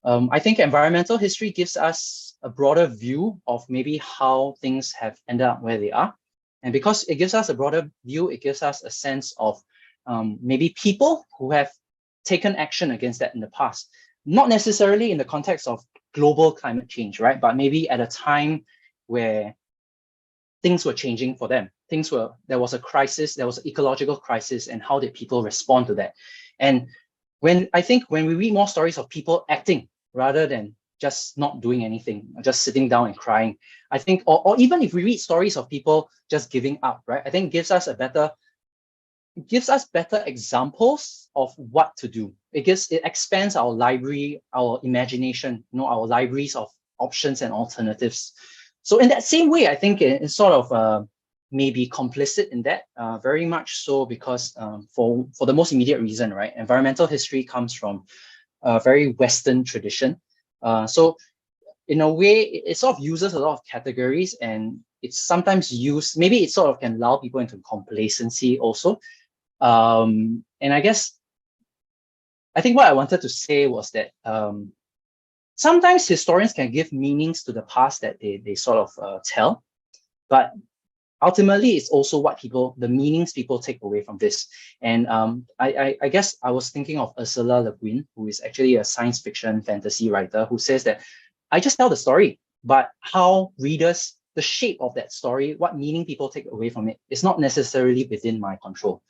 I think environmental history gives us a broader view of maybe how things have ended up where they are. And because it gives us a broader view, it gives us a sense of maybe people who have taken action against that in the past. Not necessarily in the context of global climate change, right? But maybe at a time where things were changing for them. There was a crisis, there was an ecological crisis, and how did people respond to that? And when we read more stories of people acting rather than just not doing anything, just sitting down and crying, I think, or even if we read stories of people just giving up, right? I think it gives us better examples of what to do. It expands our library, our imagination, our libraries of options and alternatives. So in that same way, I think it's sort of maybe complicit in that, very much so, because for the most immediate reason, right? Environmental history comes from a very Western tradition. So in a way, it sort of uses a lot of categories, and it's sometimes used, maybe it sort of can lull people into complacency also. And I think what I wanted to say was that sometimes historians can give meanings to the past that they sort of tell, but ultimately it's also the meanings people take away from this. And I guess I was thinking of Ursula Le Guin, who is actually a science fiction fantasy writer, who says that I just tell the story, but how readers, the shape of that story, what meaning people take away from it is not necessarily within my control.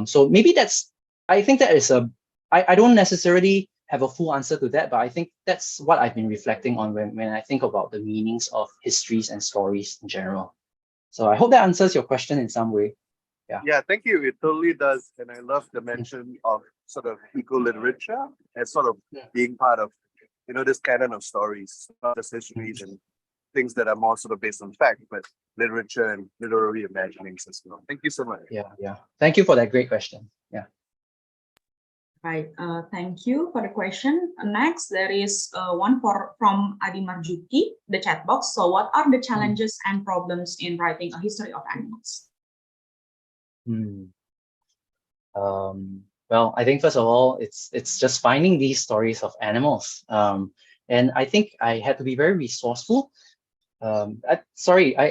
So maybe I think that is I don't necessarily have a full answer to that, but I think that's what I've been reflecting on when I think about the meanings of histories and stories in general. So I hope that answers your question in some way. Yeah, thank you. It totally does. And I love the mention of sort of eco-literature as sort of being part of, this canon of stories, not just histories and things that are more sort of based on fact, but literature and literary imaginings as well. Thank you so much. Yeah. Thank you for that great question. Yeah. Right. Thank you for the question. Next, there is one from Adi Marjuki, the chat box. So what are the challenges and problems in writing a history of animals? Well, I think first of all, it's just finding these stories of animals. And I think I had to be very resourceful. I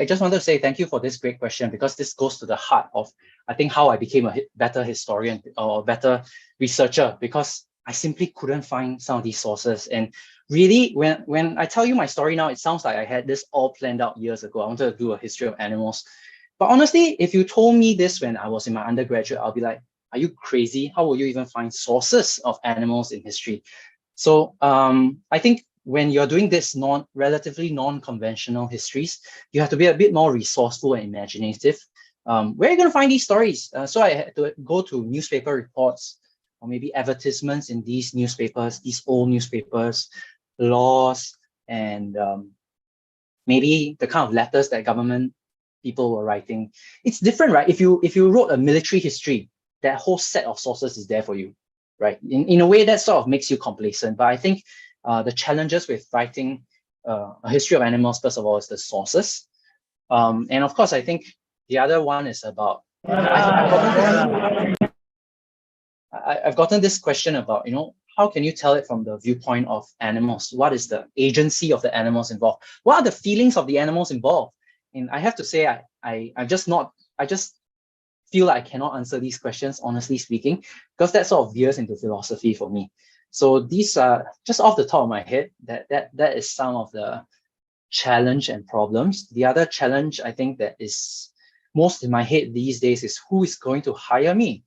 just wanted to say thank you for this great question, because this goes to the heart of, I think, how I became a better historian or a better researcher, because I simply couldn't find some of these sources. And really, when I tell you my story now, it sounds like I had this all planned out years ago. I wanted to do a history of animals. But honestly, if you told me this when I was in my undergraduate, I'll be like, are you crazy? How will you even find sources of animals in history? So I think when you're doing this relatively non-conventional histories, you have to be a bit more resourceful and imaginative. Where are you going to find these stories? So I had to go to newspaper reports, or maybe advertisements in these newspapers, these old newspapers, laws, and maybe the kind of letters that government people were writing. It's different, right? If you wrote a military history, that whole set of sources is there for you, right? In a way, that sort of makes you complacent. But I think the challenges with writing a history of animals, first of all, is the sources. And of course, I think the other one is about, I've gotten this question about, how can you tell it from the viewpoint of animals? What is the agency of the animals involved? What are the feelings of the animals involved? And I have to say, I just feel like I cannot answer these questions, honestly speaking, because that sort of veers into philosophy for me. So these are just off the top of my head, that is some of the challenge and problems. The other challenge, I think, that is most in my head these days is who is going to hire me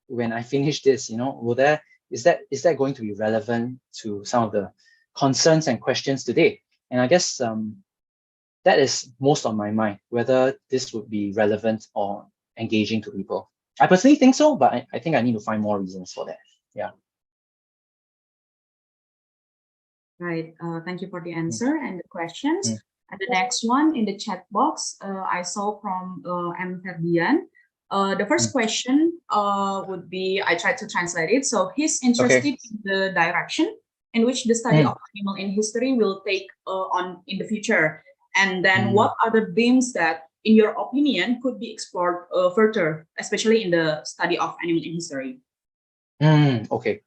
when I finish this. Is that going to be relevant to some of the concerns and questions today? And I guess that is most on my mind, whether this would be relevant or engaging to people. I personally think so, but I think I need to find more reasons for that. Yeah. Right. Thank you for the answer and the questions. And the next one in the chat box, I saw from M. Ferdian. The first question would be, I tried to translate it. So he's interested in the direction in which the study of animal in history will take on in the future. And then what are the themes that, in your opinion, could be explored further, especially in the study of animal in history? Okay.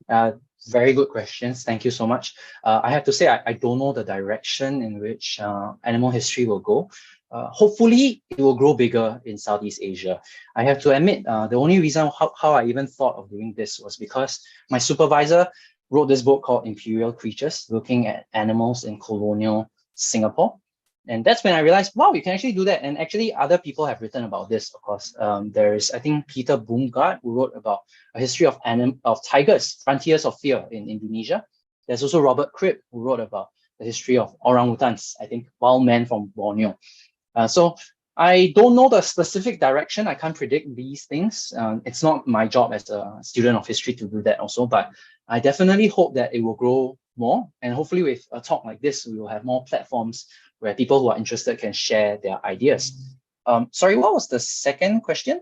Very good questions. Thank you so much. I have to say, I don't know the direction in which animal history will go. hopefully it will grow bigger in Southeast Asia. I have to admit, the only reason how I even thought of doing this was because my supervisor wrote this book called Imperial Creatures, looking at animals in colonial Singapore. And that's when I realized, wow, you can actually do that. And actually other people have written about this, of course. There's, I think, Peter Boomgaard, who wrote about a history of tigers, frontiers of fear in Indonesia. There's also Robert Cribb, who wrote about the history of orangutans, I think, wild men from Borneo. So I don't know the specific direction. I can't predict these things. It's not my job as a student of history to do that also, but I definitely hope that it will grow more. And hopefully with a talk like this, we will have more platforms where people who are interested can share their ideas. Sorry, what was the second question?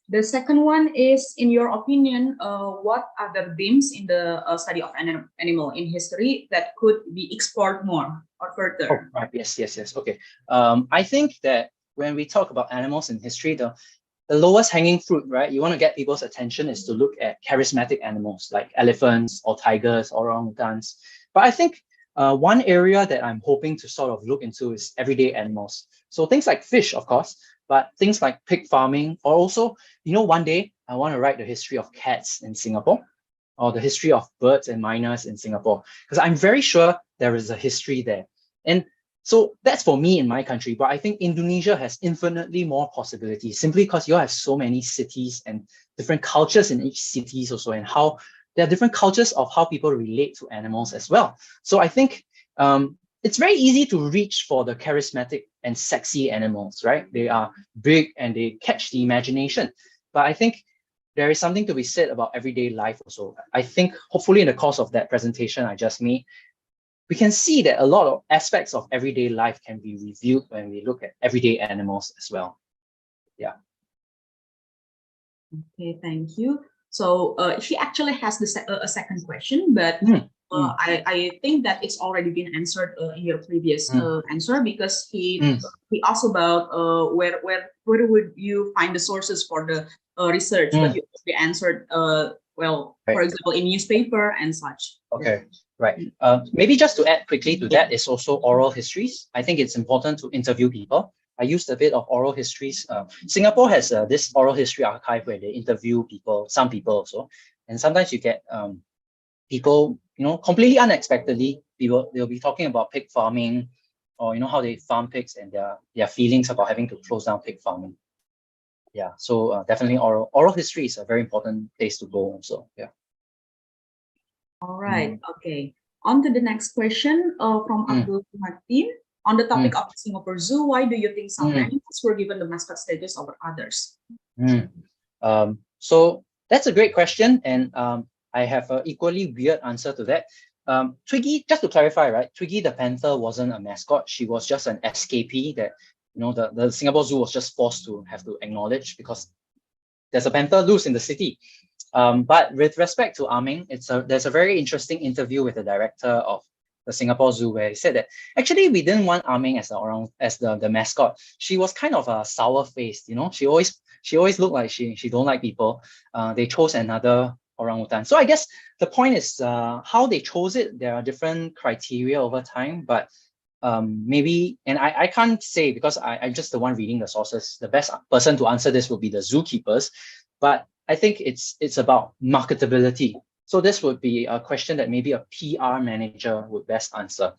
The second one is, in your opinion, what are the themes in the study of animal in history that could be explored more or further? Oh, right. Yes. Okay. I think that when we talk about animals in history, the lowest hanging fruit, right? You want to get people's attention is to look at charismatic animals like elephants or tigers or orangutans. But I think one area that I'm hoping to sort of look into is everyday animals. So things like fish, of course, but things like pig farming, or also, one day I want to write the history of cats in Singapore, or the history of birds and miners in Singapore, because I'm very sure there is a history there. And so that's for me in my country, but I think Indonesia has infinitely more possibilities simply because you have so many cities and different cultures in each cities also, and how there are different cultures of how people relate to animals as well. So I think it's very easy to reach for the charismatic and sexy animals, right? They are big and they catch the imagination. But I think there is something to be said about everyday life also. I think hopefully in the course of that presentation I just made, we can see that a lot of aspects of everyday life can be reviewed when we look at everyday animals as well. Yeah. Okay, thank you. So she actually has a second question, but I think that it's already been answered in your previous answer, because he asked about where would you find the sources for the research, but you answered well, right. For example, in newspaper and such. Okay, right. Maybe just to add quickly to that is also oral histories. I think it's important to interview people. I used a bit of oral histories. Singapore has this oral history archive where they interview people, some people also, and sometimes you get people, completely unexpectedly, they'll be talking about pig farming, or how they farm pigs and their feelings about having to close down pig farming. Yeah, so definitely oral history is a very important place to go also. Yeah. All right. Okay. On to the next question from Abdul Martin. On the topic of the Singapore Zoo, why do you think some animals were given the mascot status over others? So that's a great question, and I have an equally weird answer to that. Twiggy, just to clarify, right? Twiggy the panther wasn't a mascot. She was just an escapee that the Singapore Zoo was just forced to have to acknowledge because there's a panther loose in the city. But with respect to arming, there's a very interesting interview with the director of the Singapore Zoo where he said that actually we didn't want arming as the mascot. She was kind of a sour-faced, She always looked like she don't like people. They chose another orangutan. So I guess the point is how they chose it. There are different criteria over time, but maybe, and I can't say because I'm just the one reading the sources. The best person to answer this would be the zookeepers, but I think it's about marketability. So this would be a question that maybe a PR manager would best answer.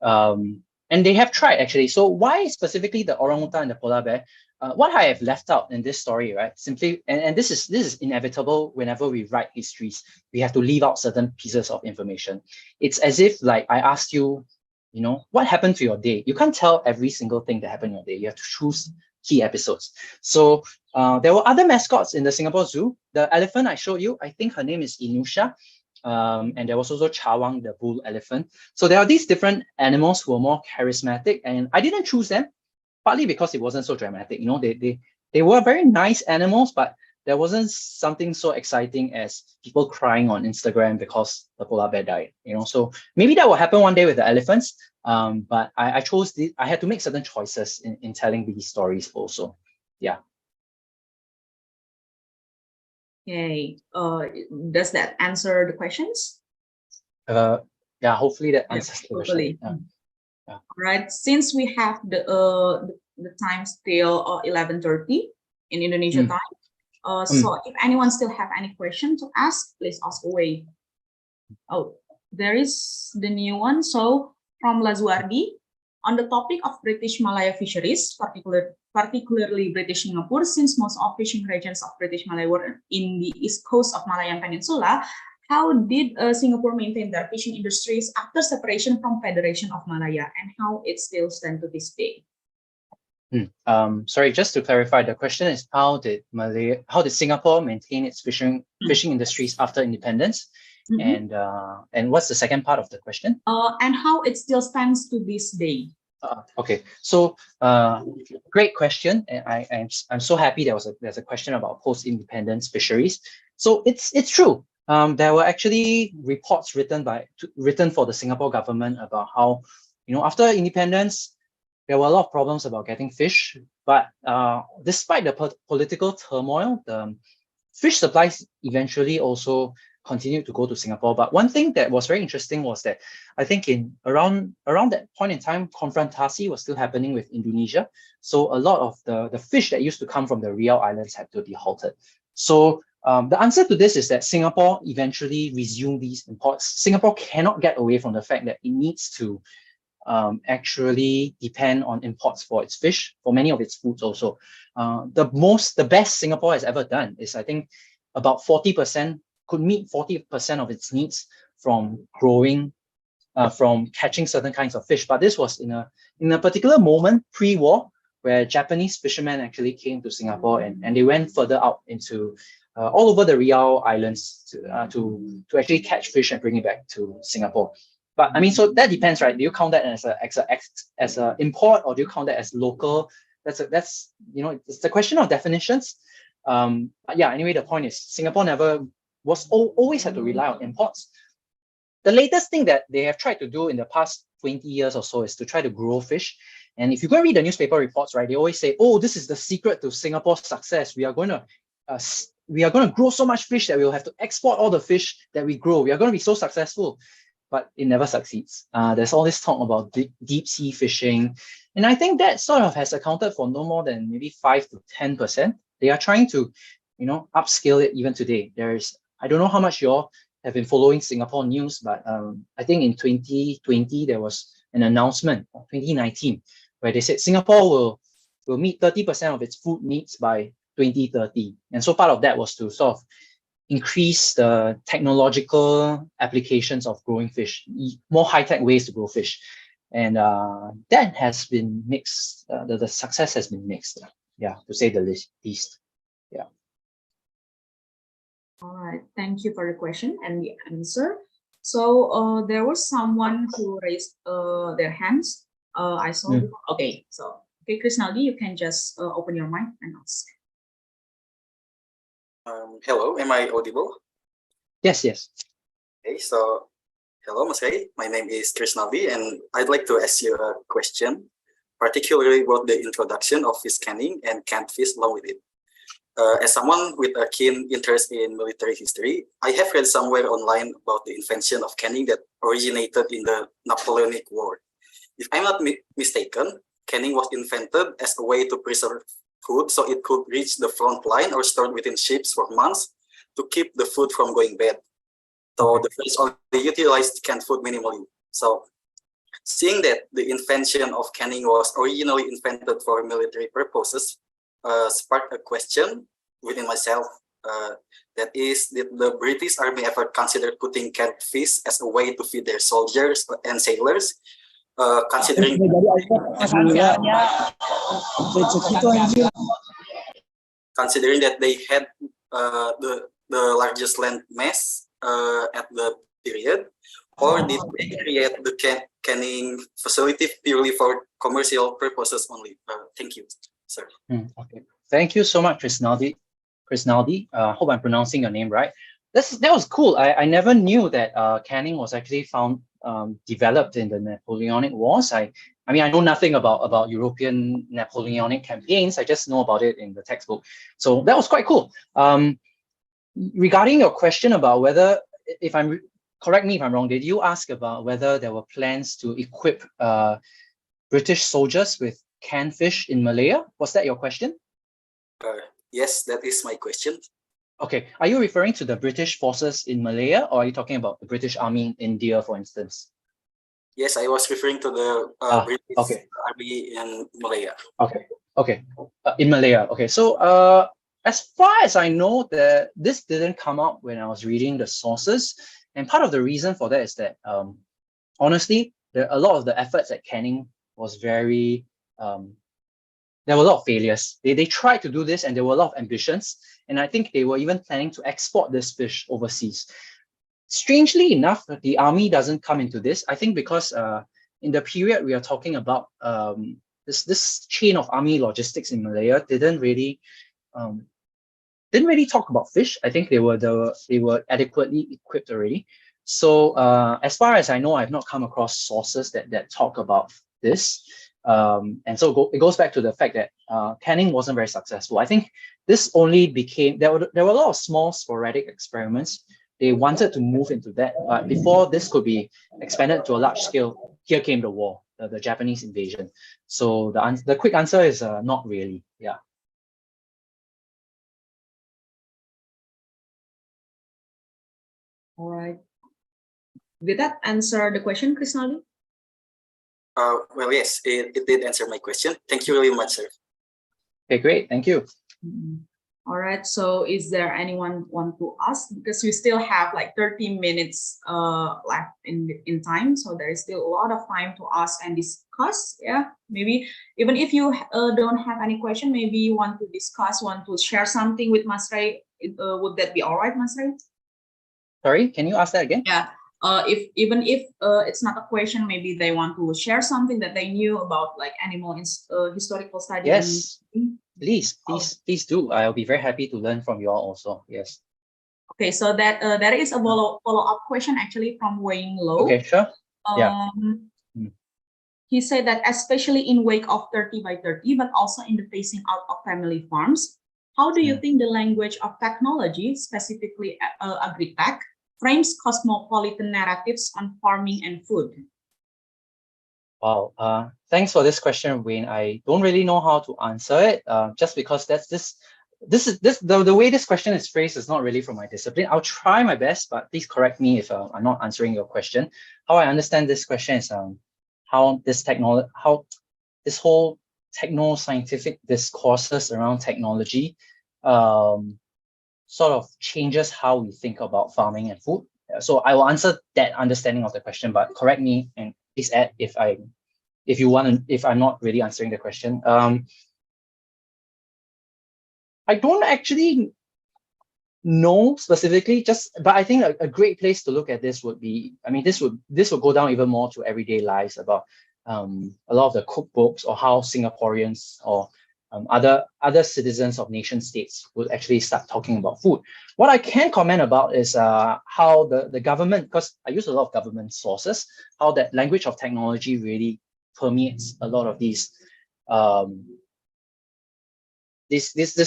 And they have tried actually. So why specifically the orangutan and the polar bear? What I have left out in this story, right? Simply, and this is inevitable whenever we write histories. We have to leave out certain pieces of information. It's as if like I asked you, what happened to your day? You can't tell every single thing that happened in your day. You have to choose key episodes. So there were other mascots in the Singapore Zoo. The elephant I showed you, I think her name is Inusha. And there was also Chawang, the bull elephant. So there are these different animals who are more charismatic, and I didn't choose them, partly because it wasn't so dramatic. They were very nice animals, but there wasn't something so exciting as people crying on Instagram because the polar bear died. So maybe that will happen one day with the elephants. But I chose I had to make certain choices in telling these stories also. Yeah. Okay. Does that answer the questions? Yeah, hopefully that answers the question. Totally. Yeah. Yeah. Right. Since we have the time still 11:30 in Indonesia time. So if anyone still have any question to ask, please ask away. Oh, there is the new one. So from Lazuardi, on the topic of British Malaya fisheries, particularly British Singapore, since most of fishing regions of British Malaya were in the east coast of Malayan Peninsula, how did Singapore maintain their fishing industries after separation from Federation of Malaya, and how it still stands to this day? Sorry, just to clarify, the question is how did Singapore maintain its fishing industries after independence? And what's the second part of the question? And how it still stands to this day. Okay, so great question, and I'm so happy there's a question about post-independence fisheries. So it's true. There were actually reports written for the Singapore government about how, after independence, there were a lot of problems about getting fish. But despite the political turmoil, the fish supplies eventually also continued to go to Singapore. But one thing that was very interesting was that I think around that point in time, confrontasi was still happening with Indonesia. So a lot of the fish that used to come from the Riau Islands had to be halted. So the answer to this is that Singapore eventually resumed these imports. Singapore cannot get away from the fact that it needs to actually depend on imports for its fish, for many of its foods also. The best Singapore has ever done is, I think, about 40%, could meet 40% of its needs from growing, from catching certain kinds of fish. But this was in a particular moment pre-war, where Japanese fishermen actually came to Singapore and they went further out into all over the Riau Islands to actually catch fish and bring it back to Singapore. But I mean, so that depends, right? Do you count that as a import, or do you count that as local? That's it's the question of definitions. But yeah, anyway, the point is Singapore always had to rely on imports. The latest thing that they have tried to do in the past 20 years or so is to try to grow fish. And if you go and read the newspaper reports, right, they always say, oh, this is the secret to Singapore's success. We are going to grow so much fish that we'll have to export all the fish that we grow. We are going to be so successful. But it never succeeds. There's all this talk about deep sea fishing. And I think that sort of has accounted for no more than maybe 5 to 10%. They are trying to, upscale it even today. I don't know how much you all have been following Singapore news, but I think in 2020, there was an announcement, or 2019, where they said Singapore will meet 30% of its food needs by 2030. And so part of that was to sort of increase the technological applications of growing fish, more high-tech ways to grow fish. And that has been mixed. The success has been mixed, to say the least. Yeah. All right, thank you for the question and the answer. So there was someone who raised their hands. I saw. Okay, so Krisnaldi, you can just open your mic and ask. Hello, am I audible? Yes. Okay, so hello, Mas Ray. My name is Krisnaldi, and I'd like to ask you a question, particularly about the introduction of fish canning and canned fish along with it. As someone with a keen interest in military history, I have read somewhere online about the invention of canning that originated in the Napoleonic War. If I'm not mistaken, canning was invented as a way to preserve food so it could reach the front line or stored within ships for months to keep the food from going bad. So the French only utilized canned food minimally. So seeing that the invention of canning was originally invented for military purposes sparked a question within myself. That is, did the British Army ever consider putting canned fish as a way to feed their soldiers and sailors? Considering that they had the largest land mass at the period, or did they create the canning facility purely for commercial purposes only? Thank you, sir. Okay, thank you so much, Krisnaldi. Hope I'm pronouncing your name right. That was cool. I never knew that canning was actually developed in the Napoleonic Wars. I know nothing about European Napoleonic campaigns. I just know about it in the textbook. So that was quite cool. Regarding your question about whether, if I'm correct me if I'm wrong, did you ask about whether there were plans to equip British soldiers with canned fish in Malaya? Was that your question? Yes, that is my question. Okay, are you referring to the British forces in Malaya, or are you talking about the British Army in India, for instance? Yes, I was referring to the British okay. Army in Malaya. Okay, in Malaya. Okay, so as far as I know, this didn't come out when I was reading the sources, and part of the reason for that is that honestly, a lot of the efforts at Canning was very there were a lot of failures. They tried to do this, and there were a lot of ambitions, and I think they were even planning to export this fish overseas. Strangely enough, the army doesn't come into this. I think because in the period we are talking about, this chain of army logistics in Malaya didn't really talk about fish. I think they were adequately equipped already. So as far as I know, I've not come across sources that talk about this. And so it goes back to the fact that Canning wasn't very successful. I think this only became, there were a lot of small sporadic experiments. They wanted to move into that, but before this could be expanded to a large scale, here came the war, the Japanese invasion. So the quick answer is not really, yeah. All right. Did that answer the question, Krishnali? Well, yes, it did answer my question. Thank you very much, sir. Okay, great. Thank you. All right. So is there anyone want to ask? Because we still have like 30 minutes left in time. So there is still a lot of time to ask and discuss. Yeah, maybe even if you don't have any question, maybe you want to discuss, want to share something with Mas Ray. Would that be all right, Mas Ray? Sorry, can you ask that again? Yeah. If it's not a question, maybe they want to share something that they knew about like animal historical study. Yes, please do. I'll be very happy to learn from you all also. Yes. Okay, so that there is a follow-up question actually from Wayne Low. Okay, sure. Yeah. He said that especially in wake of 30 by 30, but also in the phasing out of family farms, how do you think the language of technology, specifically agri-tech, frames cosmopolitan narratives on farming and food? Wow. Thanks for this question, Wayne. I don't really know how to answer it. Just because the way this question is phrased is not really from my discipline. I'll try my best, but please correct me if I'm not answering your question. How I understand this question is how this whole techno-scientific discourses around technology sort of changes how we think about farming and food. So I will answer that understanding of the question, but correct me and please add if I'm not really answering the question. I don't actually know specifically, but I think a great place to look at this would be, I mean, this would go down even more to everyday lives about a lot of the cookbooks or how Singaporeans or other citizens of nation states would actually start talking about food. What I can comment about is how the government, because I use a lot of government sources, how that language of technology really permeates a lot of these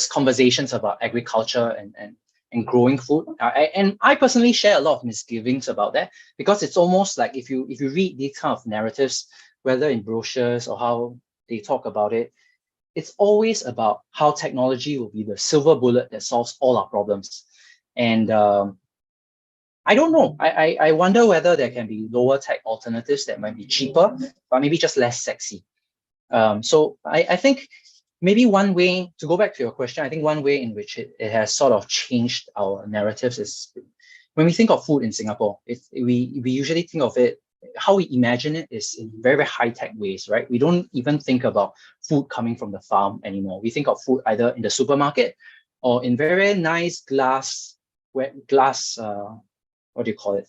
conversations about agriculture and growing food. And I personally share a lot of misgivings about that, because it's almost like if you read these kind of narratives, whether in brochures or how they talk about it, it's always about how technology will be the silver bullet that solves all our problems. And I don't know. I wonder whether there can be lower tech alternatives that might be cheaper, but maybe just less sexy. So I think maybe one way, to go back to your question, I think one way in which it has sort of changed our narratives is when we think of food in Singapore, we usually think of it, how we imagine it is in very, very high-tech ways, right? We don't even think about food coming from the farm anymore. We think of food either in the supermarket or in very, very nice glass, what do you call it?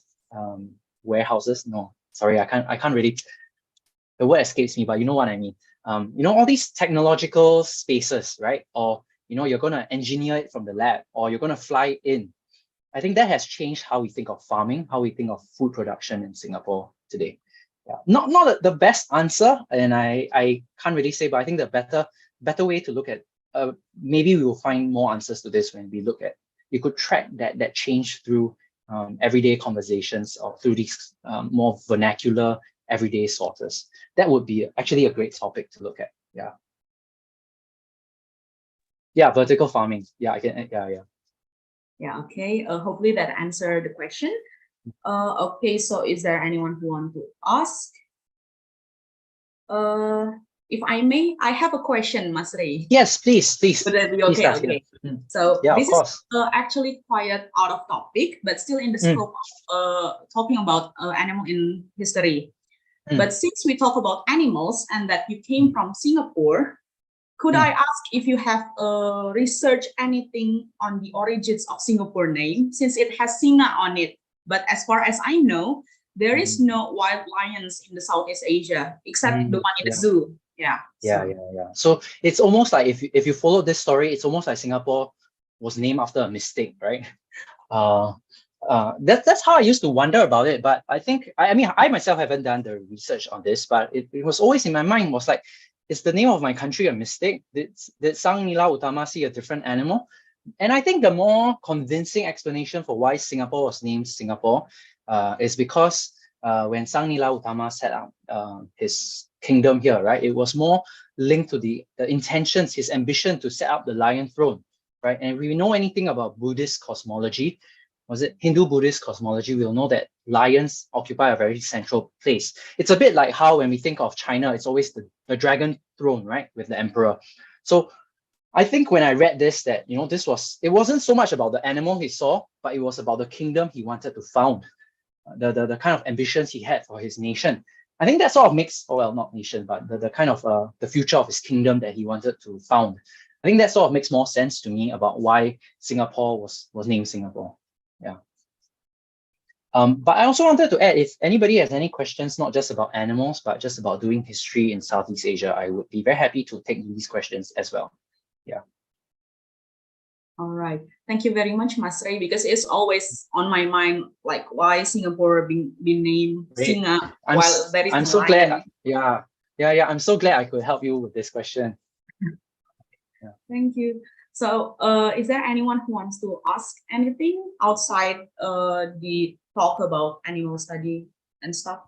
Warehouses? No, sorry, I can't really, the word escapes me, but you know what I mean. All these technological spaces, right? Or, you're going to engineer it from the lab, or you're going to fly it in. I think that has changed how we think of farming, how we think of food production in Singapore today. Yeah. Not the best answer, and I can't really say, but I think the better way to look at, maybe we will find more answers to this when we could track that change through everyday conversations or through these more vernacular everyday sources. That would be actually a great topic to look at. Yeah. Yeah, vertical farming. Yeah, I can. Yeah. Yeah. Okay. Hopefully that answered the question. Okay. So is there anyone who want to ask? If I may, I have a question, Mas Ray. Yes, please. Would that be Please okay? ask, Okay. yeah. So Yeah, of this is course. actually quite out of topic, but still in the scope of talking about animal in history. But since we talk about animals and that you came from Singapore, could I ask if you have researched anything on the origins of Singapore name, since it has singa on it? But as far as I know, there is no wild lions in the Southeast Asia except the one in the zoo. Yeah. Yeah. So it's almost like if you follow this story, it's almost like Singapore was named after a mistake, right? That's how I used to wonder about it. But I think I mean I myself haven't done the research on this, but it was always in my mind, was like, is the name of my country a mistake? Did Sang Nila Utama see a different animal? And I think the more convincing explanation for why Singapore was named Singapore is because when Sang Nila Utama set up his kingdom here, right, it was more linked to the intentions, his ambition to set up the lion throne, right? And if we know anything about Buddhist cosmology, was it Hindu Buddhist cosmology, we'll know that lions occupy a very central place. It's a bit like how when we think of China, it's always the dragon throne, right, with the emperor. So I think when I read this, that, you know, it wasn't so much about the animal he saw, but it was about the kingdom he wanted to found, the kind of ambitions he had for his nation. I think that sort of makes, well, not nation, but the kind of the future of his kingdom that he wanted to found. I think that sort of makes more sense to me about why Singapore was named Singapore. Yeah. But I also wanted to add, if anybody has any questions, not just about animals, but just about doing history in Southeast Asia, I would be very happy to take these questions as well. Yeah. All right. Thank you very much, Mas Ray, because it's always on my mind, like why Singapore been named Singa while there is I'm so glad. Yeah. I'm so glad I could help you with this question. Yeah. Thank you. So is there anyone who wants to ask anything outside the talk about animal study and stuff?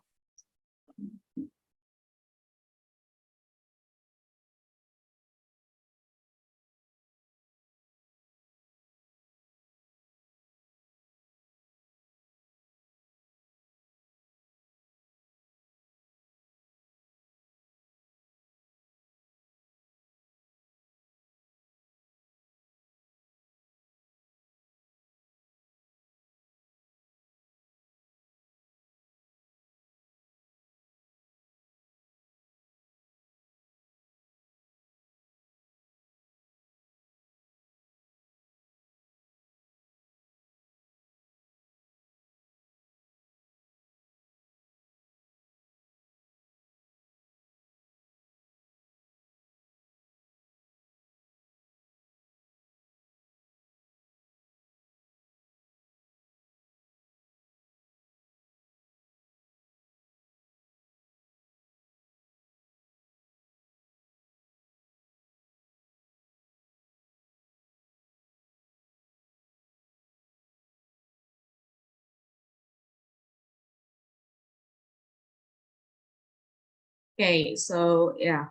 Okay, so yeah,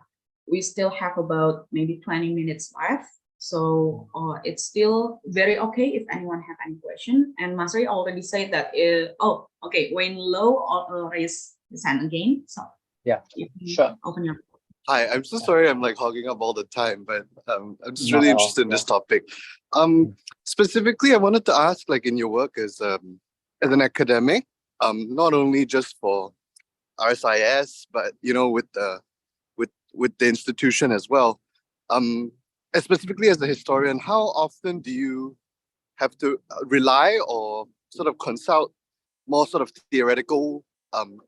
we still have about maybe 20 minutes left. So it's still very okay if anyone have any question. And Masri already said that, oh, okay, Wayne Low raised his hand again. So yeah, sure. Open your. Hi, I'm so sorry I'm like hogging up all the time, but I'm just really interested in this topic. Specifically, I wanted to ask, like in your work as an academic, not only just for RSIS, but you know, with the institution as well. And specifically as a historian, how often do you have to rely or sort of consult more sort of theoretical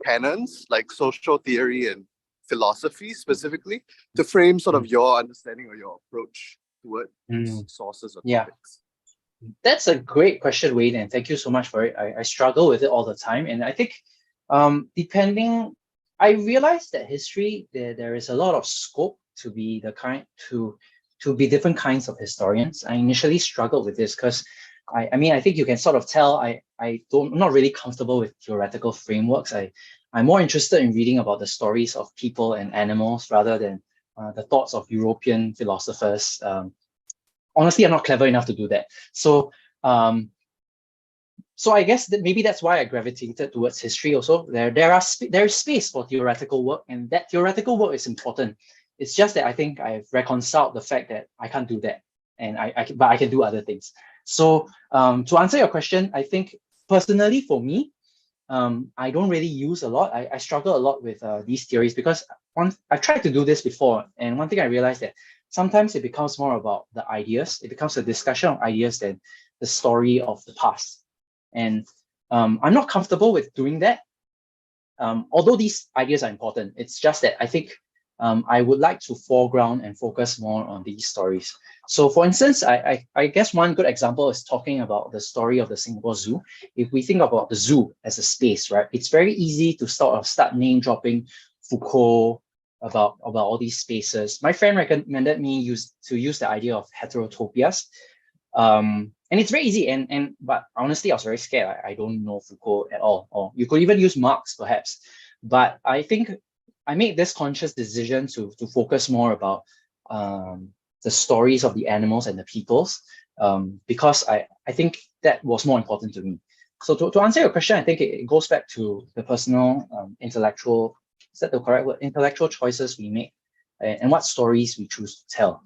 canons like social theory and philosophy specifically to frame sort of your understanding or your approach toward sources or topics? That's a great question, Wayne, and thank you so much for it. I struggle with it all the time, and I think I realized that history, there is a lot of scope to be to be different kinds of historians. I initially struggled with this because I mean, I think you can sort of tell I'm not really comfortable with theoretical frameworks. I'm more interested in reading about the stories of people and animals rather than the thoughts of European philosophers. Honestly, I'm not clever enough to do that. So I guess that maybe that's why I gravitated towards history also. There is space for theoretical work, and that theoretical work is important. It's just that I think I've reconciled the fact that I can't do that, and but I can do other things. So to answer your question, I think personally for me, I don't really use a lot. I struggle a lot with these theories because I've tried to do this before, and one thing I realized that sometimes it becomes more about the ideas. It becomes a discussion of ideas than the story of the past. And I'm not comfortable with doing that. Although these ideas are important, it's just that I think I would like to foreground and focus more on these stories. So for instance, I guess one good example is talking about the story of the Singapore Zoo. If we think about the zoo as a space, right, it's very easy to start name dropping Foucault about all these spaces. My friend recommended me to use the idea of heterotopias. And it's very easy, but honestly, I was very scared. I don't know Foucault at all. Or you could even use Marx, perhaps. But I think I made this conscious decision to focus more about the stories of the animals and the peoples, because I think that was more important to me. So to answer your question, I think it goes back to the personal intellectual, is that the correct word? Intellectual choices we make and what stories we choose to tell.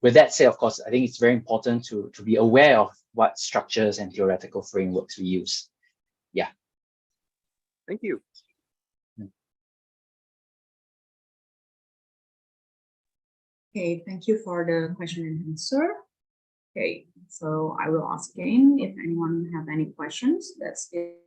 With that said, of course, I think it's very important to be aware of what structures and theoretical frameworks we use. Yeah. Thank you. Okay, thank you for the question and answer. Okay, so I will ask again if anyone have any questions. That's it.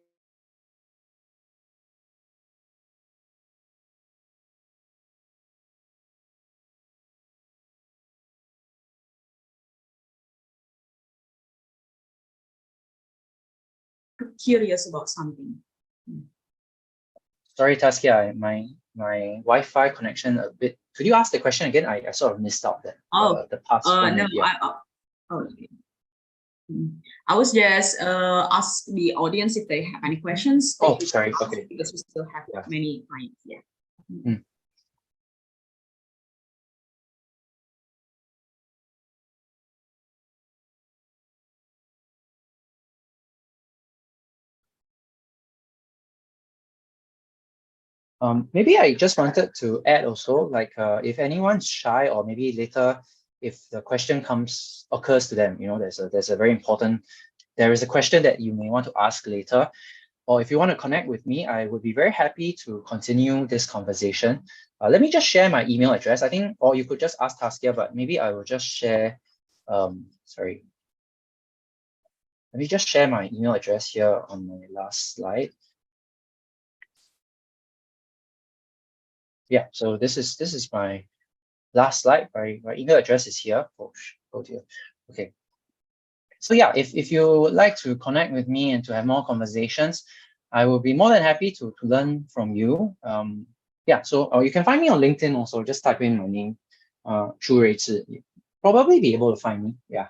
Curious about something. Sorry, Taskia, my Wi-Fi connection a bit. Could you ask the question again? I sort of missed out that. The past. No, yeah. Okay. I was just ask the audience if they have any questions. Oh, sorry. Okay. Because we still have many lines. Yeah. Maybe I just wanted to add also, like, if anyone's shy, or maybe later, if the question occurs to them, there's a very important, there is a question that you may want to ask later, or if you want to connect with me, I would be very happy to continue this conversation. Let me just share my email address, I think, or you could just ask Taskia, but maybe I will just share, sorry. Let me just share my email address here on my last slide. Yeah, so this is my last slide. My email address is here. Oh dear. Okay. So yeah, if you would like to connect with me and to have more conversations, I will be more than happy to learn from you. Yeah, so you can find me on LinkedIn also. Just type in my name, Choo Ruizhi. You'll probably be able to find me. Yeah.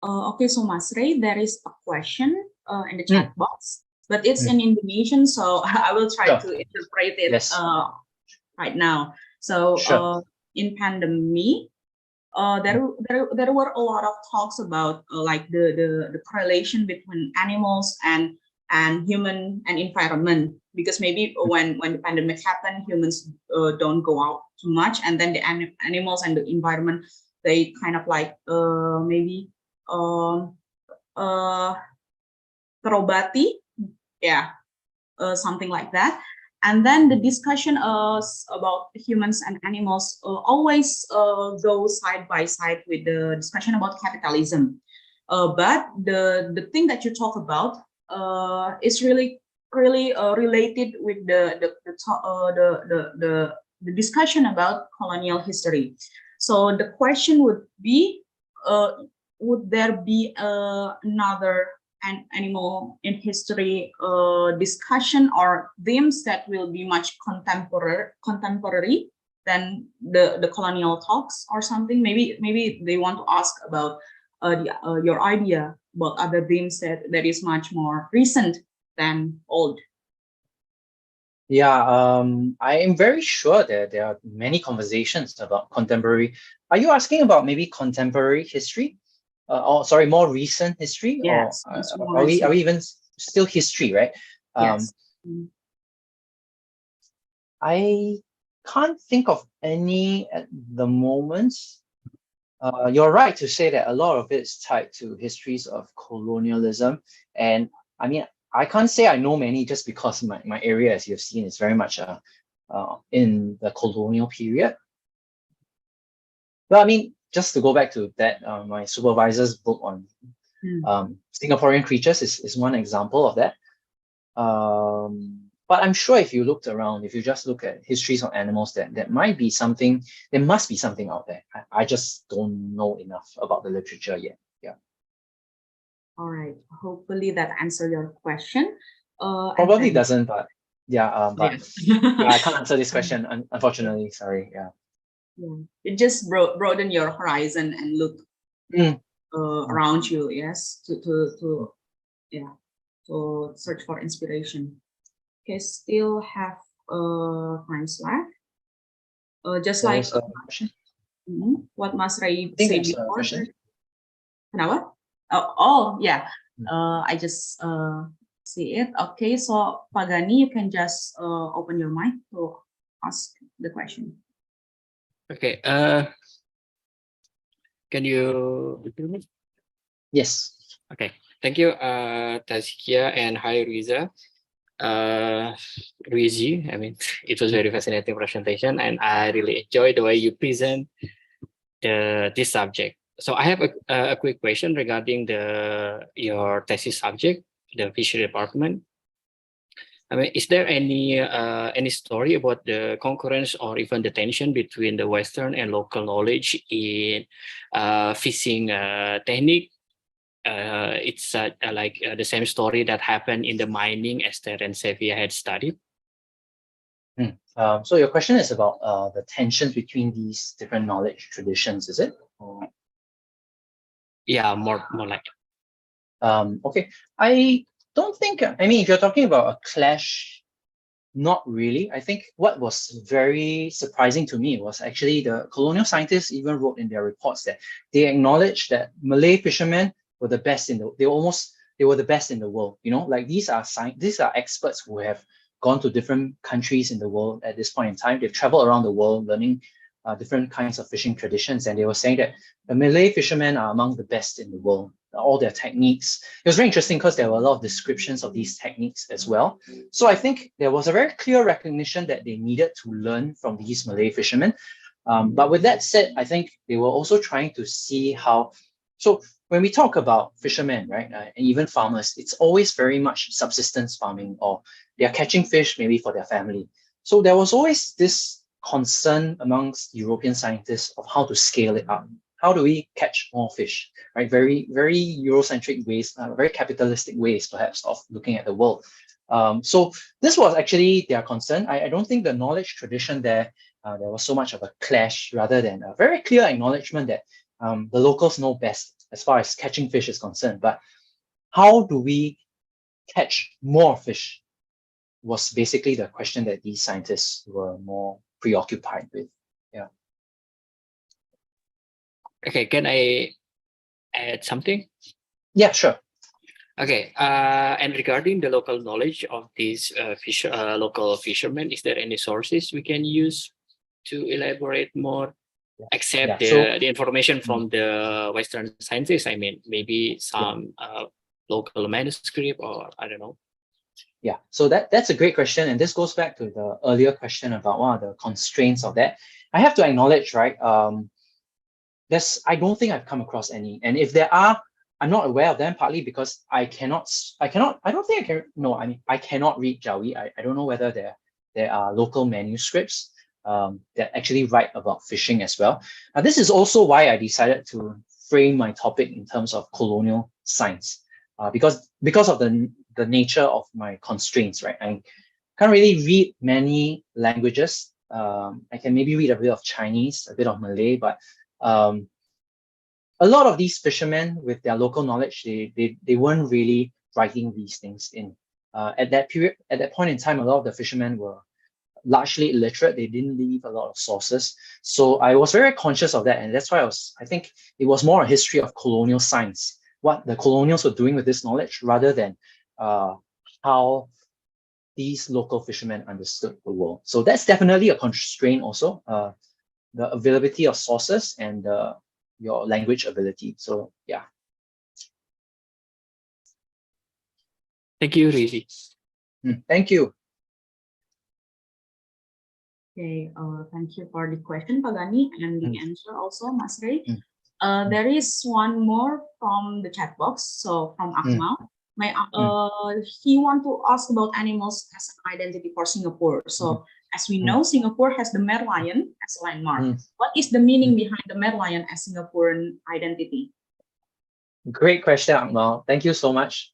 Okay, so Mas Ray, there is a question in the chat box, but it's in Indonesian, so I will try to interpret it right now. So in pandemic, there were a lot of talks about like the correlation between animals and human and environment, because maybe when the pandemic happened, humans don't go out too much, and then the animals and the environment, they kind of like maybe terobati, yeah, something like that. And then the discussion about humans and animals always go side by side with the discussion about capitalism. But the thing that you talk about is really related with the discussion about colonial history. So the question would be, would there be another animal in history discussion or themes that will be much contemporary than the colonial talks or something? Maybe they want to ask about your idea about other themes that is much more recent than old. Yeah, I am very sure that there are many conversations about contemporary. Are you asking about maybe contemporary history? Or sorry, more recent history? Yes, Or are we even still history, right? Yes. I can't think of any at the moment. You're right to say that a lot of it is tied to histories of colonialism. And I mean, I can't say I know many just because my area, as you've seen, is very much in the colonial period. But I mean, just to go back to that, my supervisor's book on Singaporean creatures is one example of that. But I'm sure if you looked around, if you just look at histories of animals, that might be something, there must be something out there. I just don't know enough about the literature yet. Yeah. All right. Hopefully that answered your question. Probably doesn't, but yeah, I can't answer this question, unfortunately. Sorry. Yeah. It just broaden your horizon and look around you. Yes, to search for inspiration. Okay, still have times left. Just like what Mas Ray said before. Kenapa? Oh yeah. I just see it. Okay, so Pagani, you can just open your mic to ask the question. Okay. Can you hear me? Yes. Okay. Thank you, Tazkia, and hi, Ruizhi. I mean, it was very fascinating presentation, and I really enjoyed the way you present this subject. So I have a quick question regarding your thesis subject, the fishery department. I mean, is there any story about the concurrence or even the tension between the Western and local knowledge in fishing technique? It's like the same story that happened in the mining Esther and Sevilla had studied. So your question is about the tensions between these different knowledge traditions, is it? Or... Yeah, more like. Okay, I don't think. I mean, if you're talking about a clash, not really. I think what was very surprising to me was actually the colonial scientists even wrote in their reports that they acknowledged that Malay fishermen were the best in the. They were the best in the world. You know, like these are experts who have gone to different countries in the world at this point in time. They've traveled around the world learning different kinds of fishing traditions, and they were saying that the Malay fishermen are among the best in the world. All their techniques. It was very interesting because there were a lot of descriptions of these techniques as well. So I think there was a very clear recognition that they needed to learn from these Malay fishermen. But with that said, I think they were also trying to see how. So when we talk about fishermen, right, and even farmers, it's always very much subsistence farming, or they are catching fish maybe for their family. So there was always this concern amongst European scientists of how to scale it up. How do we catch more fish, right? Very, very Eurocentric ways, very capitalistic ways, perhaps, of looking at the world. So this was actually their concern. I don't think the knowledge tradition there was so much of a clash, rather than a very clear acknowledgement that the locals know best as far as catching fish is concerned. But how do we catch more fish was basically the question that these scientists were more preoccupied with. Yeah. Okay, can I add something? Yeah, sure. Okay, and regarding the local knowledge of these local fishermen, is there any sources we can use to elaborate more, except the information from the Western scientists? I mean, maybe some local manuscript, or I don't know. Yeah, so that's a great question, and this goes back to the earlier question about what are the constraints of that. I have to acknowledge, right? I don't think I've come across any, and if there are, I'm not aware of them. Partly because I don't think I can. No, I mean I cannot read Jawi. I don't know whether there are local manuscripts that actually write about fishing as well. This is also why I decided to frame my topic in terms of colonial science, because of the nature of my constraints, right? I can't really read many languages. I can maybe read a bit of Chinese, a bit of Malay, but a lot of these fishermen with their local knowledge, they weren't really writing these things in. At that point in time, a lot of the fishermen were largely illiterate. They didn't leave a lot of sources. So I was very conscious of that. And that's why I think it was more a history of colonial science, what the colonials were doing with this knowledge, rather than how these local fishermen understood the world. So that's definitely a constraint also, the availability of sources and your language ability. So yeah. Thank you, Ruizhi. Thank you. Okay, thank you for the question, Pagani, and the answer also, Mas Rey. There is one more from the chat box. So from Akmal, he want to ask about animals as an identity for Singapore. So as we know, Singapore has the merlion as a landmark. What is the meaning behind the merlion as Singaporean identity? Great question, Akmal. Thank you so much.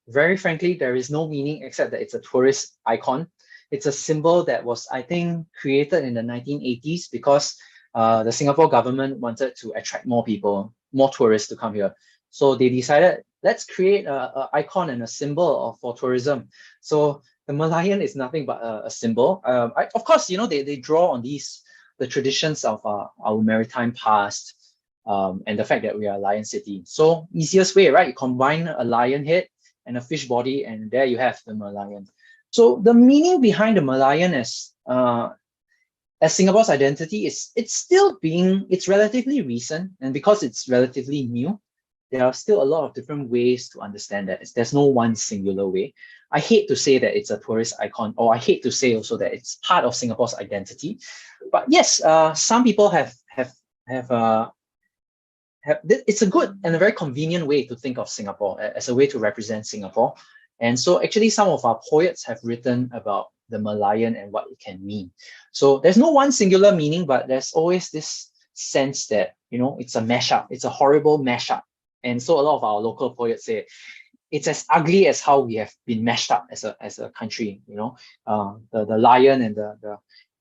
Very frankly, there is no meaning except that it's a tourist icon. It's a symbol that was, I think, created in the 1980s because the Singapore government wanted to attract more people, more tourists to come here. So they decided, let's create an icon and a symbol for tourism. So the merlion is nothing but a symbol. Of course, they draw on the traditions of our maritime past and the fact that we are a lion city. So easiest way, right? You combine a lion head and a fish body, and there you have the merlion. So the meaning behind the merlion as Singapore's identity it's relatively recent, and because it's relatively new, there are still a lot of different ways to understand that. There's no one singular way. I hate to say that it's a tourist icon, or I hate to say also that it's part of Singapore's identity. But yes, some people have it's a good and a very convenient way to think of Singapore as a way to represent Singapore. And so actually some of our poets have written about the merlion and what it can mean. So there's no one singular meaning, but there's always this sense that, it's a mashup. It's a horrible mashup. And so a lot of our local poets say it's as ugly as how we have been mashed up as a country, the lion and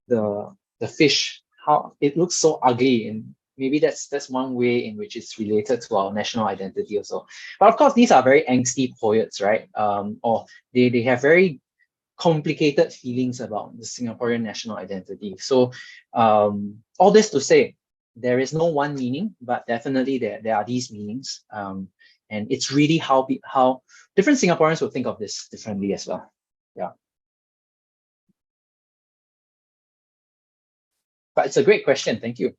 the fish, how it looks so ugly. And maybe that's one way in which it's related to our national identity also. But of course, these are very angsty poets, right? Or they have very complicated feelings about the Singaporean national identity. So all this to say, there is no one meaning, but definitely there are these meanings. And it's really how different Singaporeans will think of this differently as well. Yeah. But it's a great question. Thank you.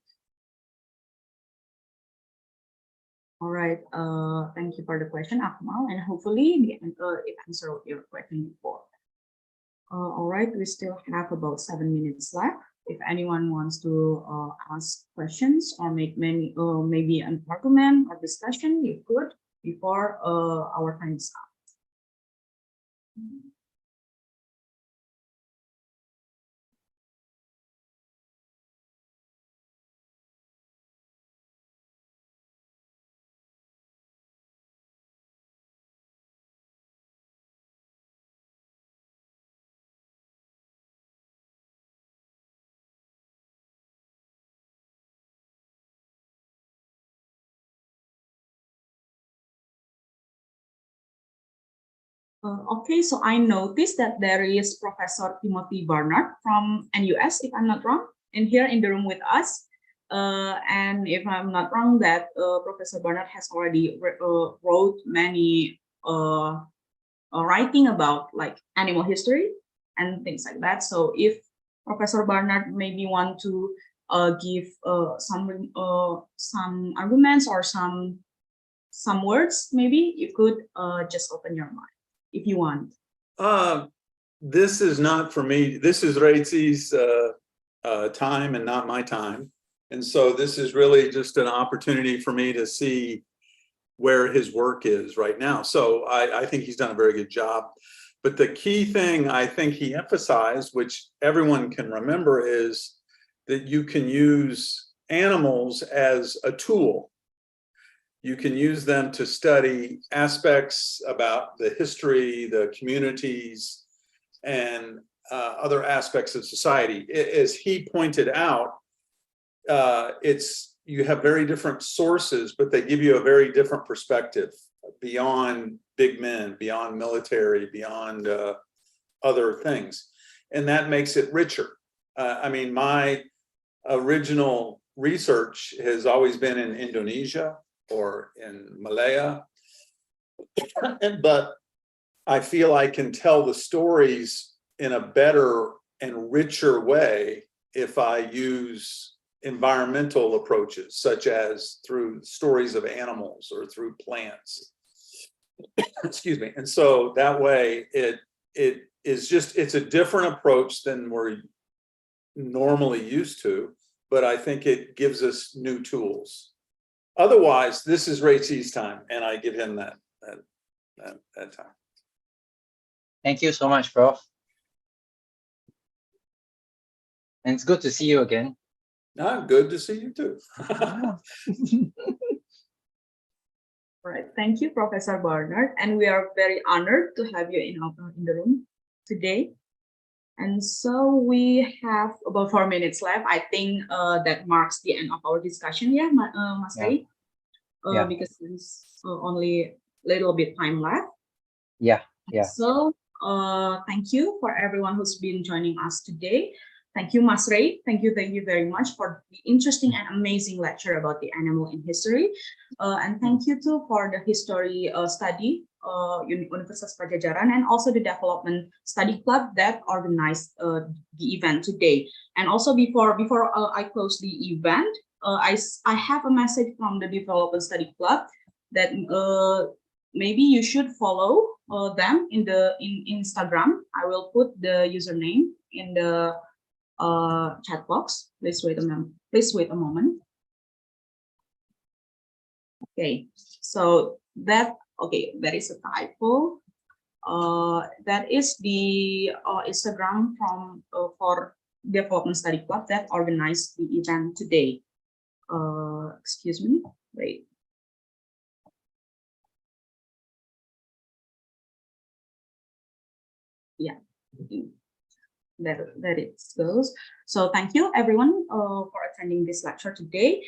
All right. Thank you for the question, Akmal, and hopefully it answered your question before. All right, we still have about 7 minutes left. If anyone wants to ask questions or make maybe an argument or discussion, you could before our time is up. Okay, so I noticed that there is Professor Timothy Barnard from NUS, if I'm not wrong, and here in the room with us. And if I'm not wrong, that Professor Barnard has already wrote many writing about like animal history and things like that. So if Professor Barnard maybe want to give some arguments or some words, maybe you could just open your mind if you want. This is not for me. This is Ruizhi's time and not my time. And so this is really just an opportunity for me to see where his work is right now. So I think he's done a very good job. But the key thing I think he emphasized, which everyone can remember, is that you can use animals as a tool. You can use them to study aspects about the history, the communities, and other aspects of society. As he pointed out, you have very different sources, but they give you a very different perspective beyond big men, beyond military, beyond other things. And that makes it richer. I mean, my original research has always been in Indonesia or in Malaya, but I feel I can tell the stories in a better and richer way if I use environmental approaches, such as through stories of animals or through plants. Excuse me. And so that way it's a different approach than we're normally used to, but I think it gives us new tools. Otherwise, this is Ruizhi's time, and I give him that time. Thank you so much, Prof. And it's good to see you again. Good to see you too. All right, thank you, Professor Barnard, and we are very honored to have you in the room today. And so we have about 4 minutes left. I think that marks the end of our discussion, yeah, Mas Ray? Yeah. Because there's only a little bit time left. Yeah. So thank you for everyone who's been joining us today. Thank you, Mas Ray. Thank you very much for the interesting and amazing lecture about the animal in history. And thank you too for the history study, Universitas Padjadjaran, and also the development study club that organized the event today. And also before I close the event, I have a message from the development study club that maybe you should follow them in Instagram. I will put the username in the chat box. Please wait a moment. Okay, so that is a typo. That is the Instagram from for Development Study Club that organized the event today. Excuse me, wait. Yeah. That it goes. So thank you everyone for attending this lecture today,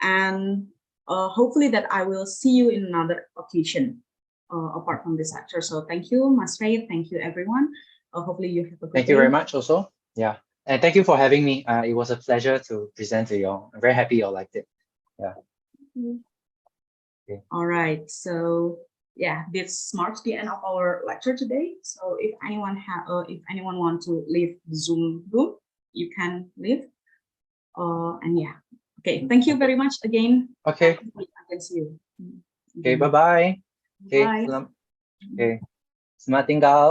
and hopefully that I will see you in another occasion apart from this lecture. So thank you, Mas Ray. Thank you everyone. Hopefully you have a good Thank day. you very much also. Yeah, and thank you for having me. It was a pleasure to present to you all. I'm very happy you all liked it. Yeah. Okay. All right. So yeah, this marks the end of our lecture today. So if anyone want to leave the Zoom room, you can leave. And yeah, okay. Thank you very much again. Okay. I can see you. Okay. Bye bye. Okay. Okay. Selamat tinggal.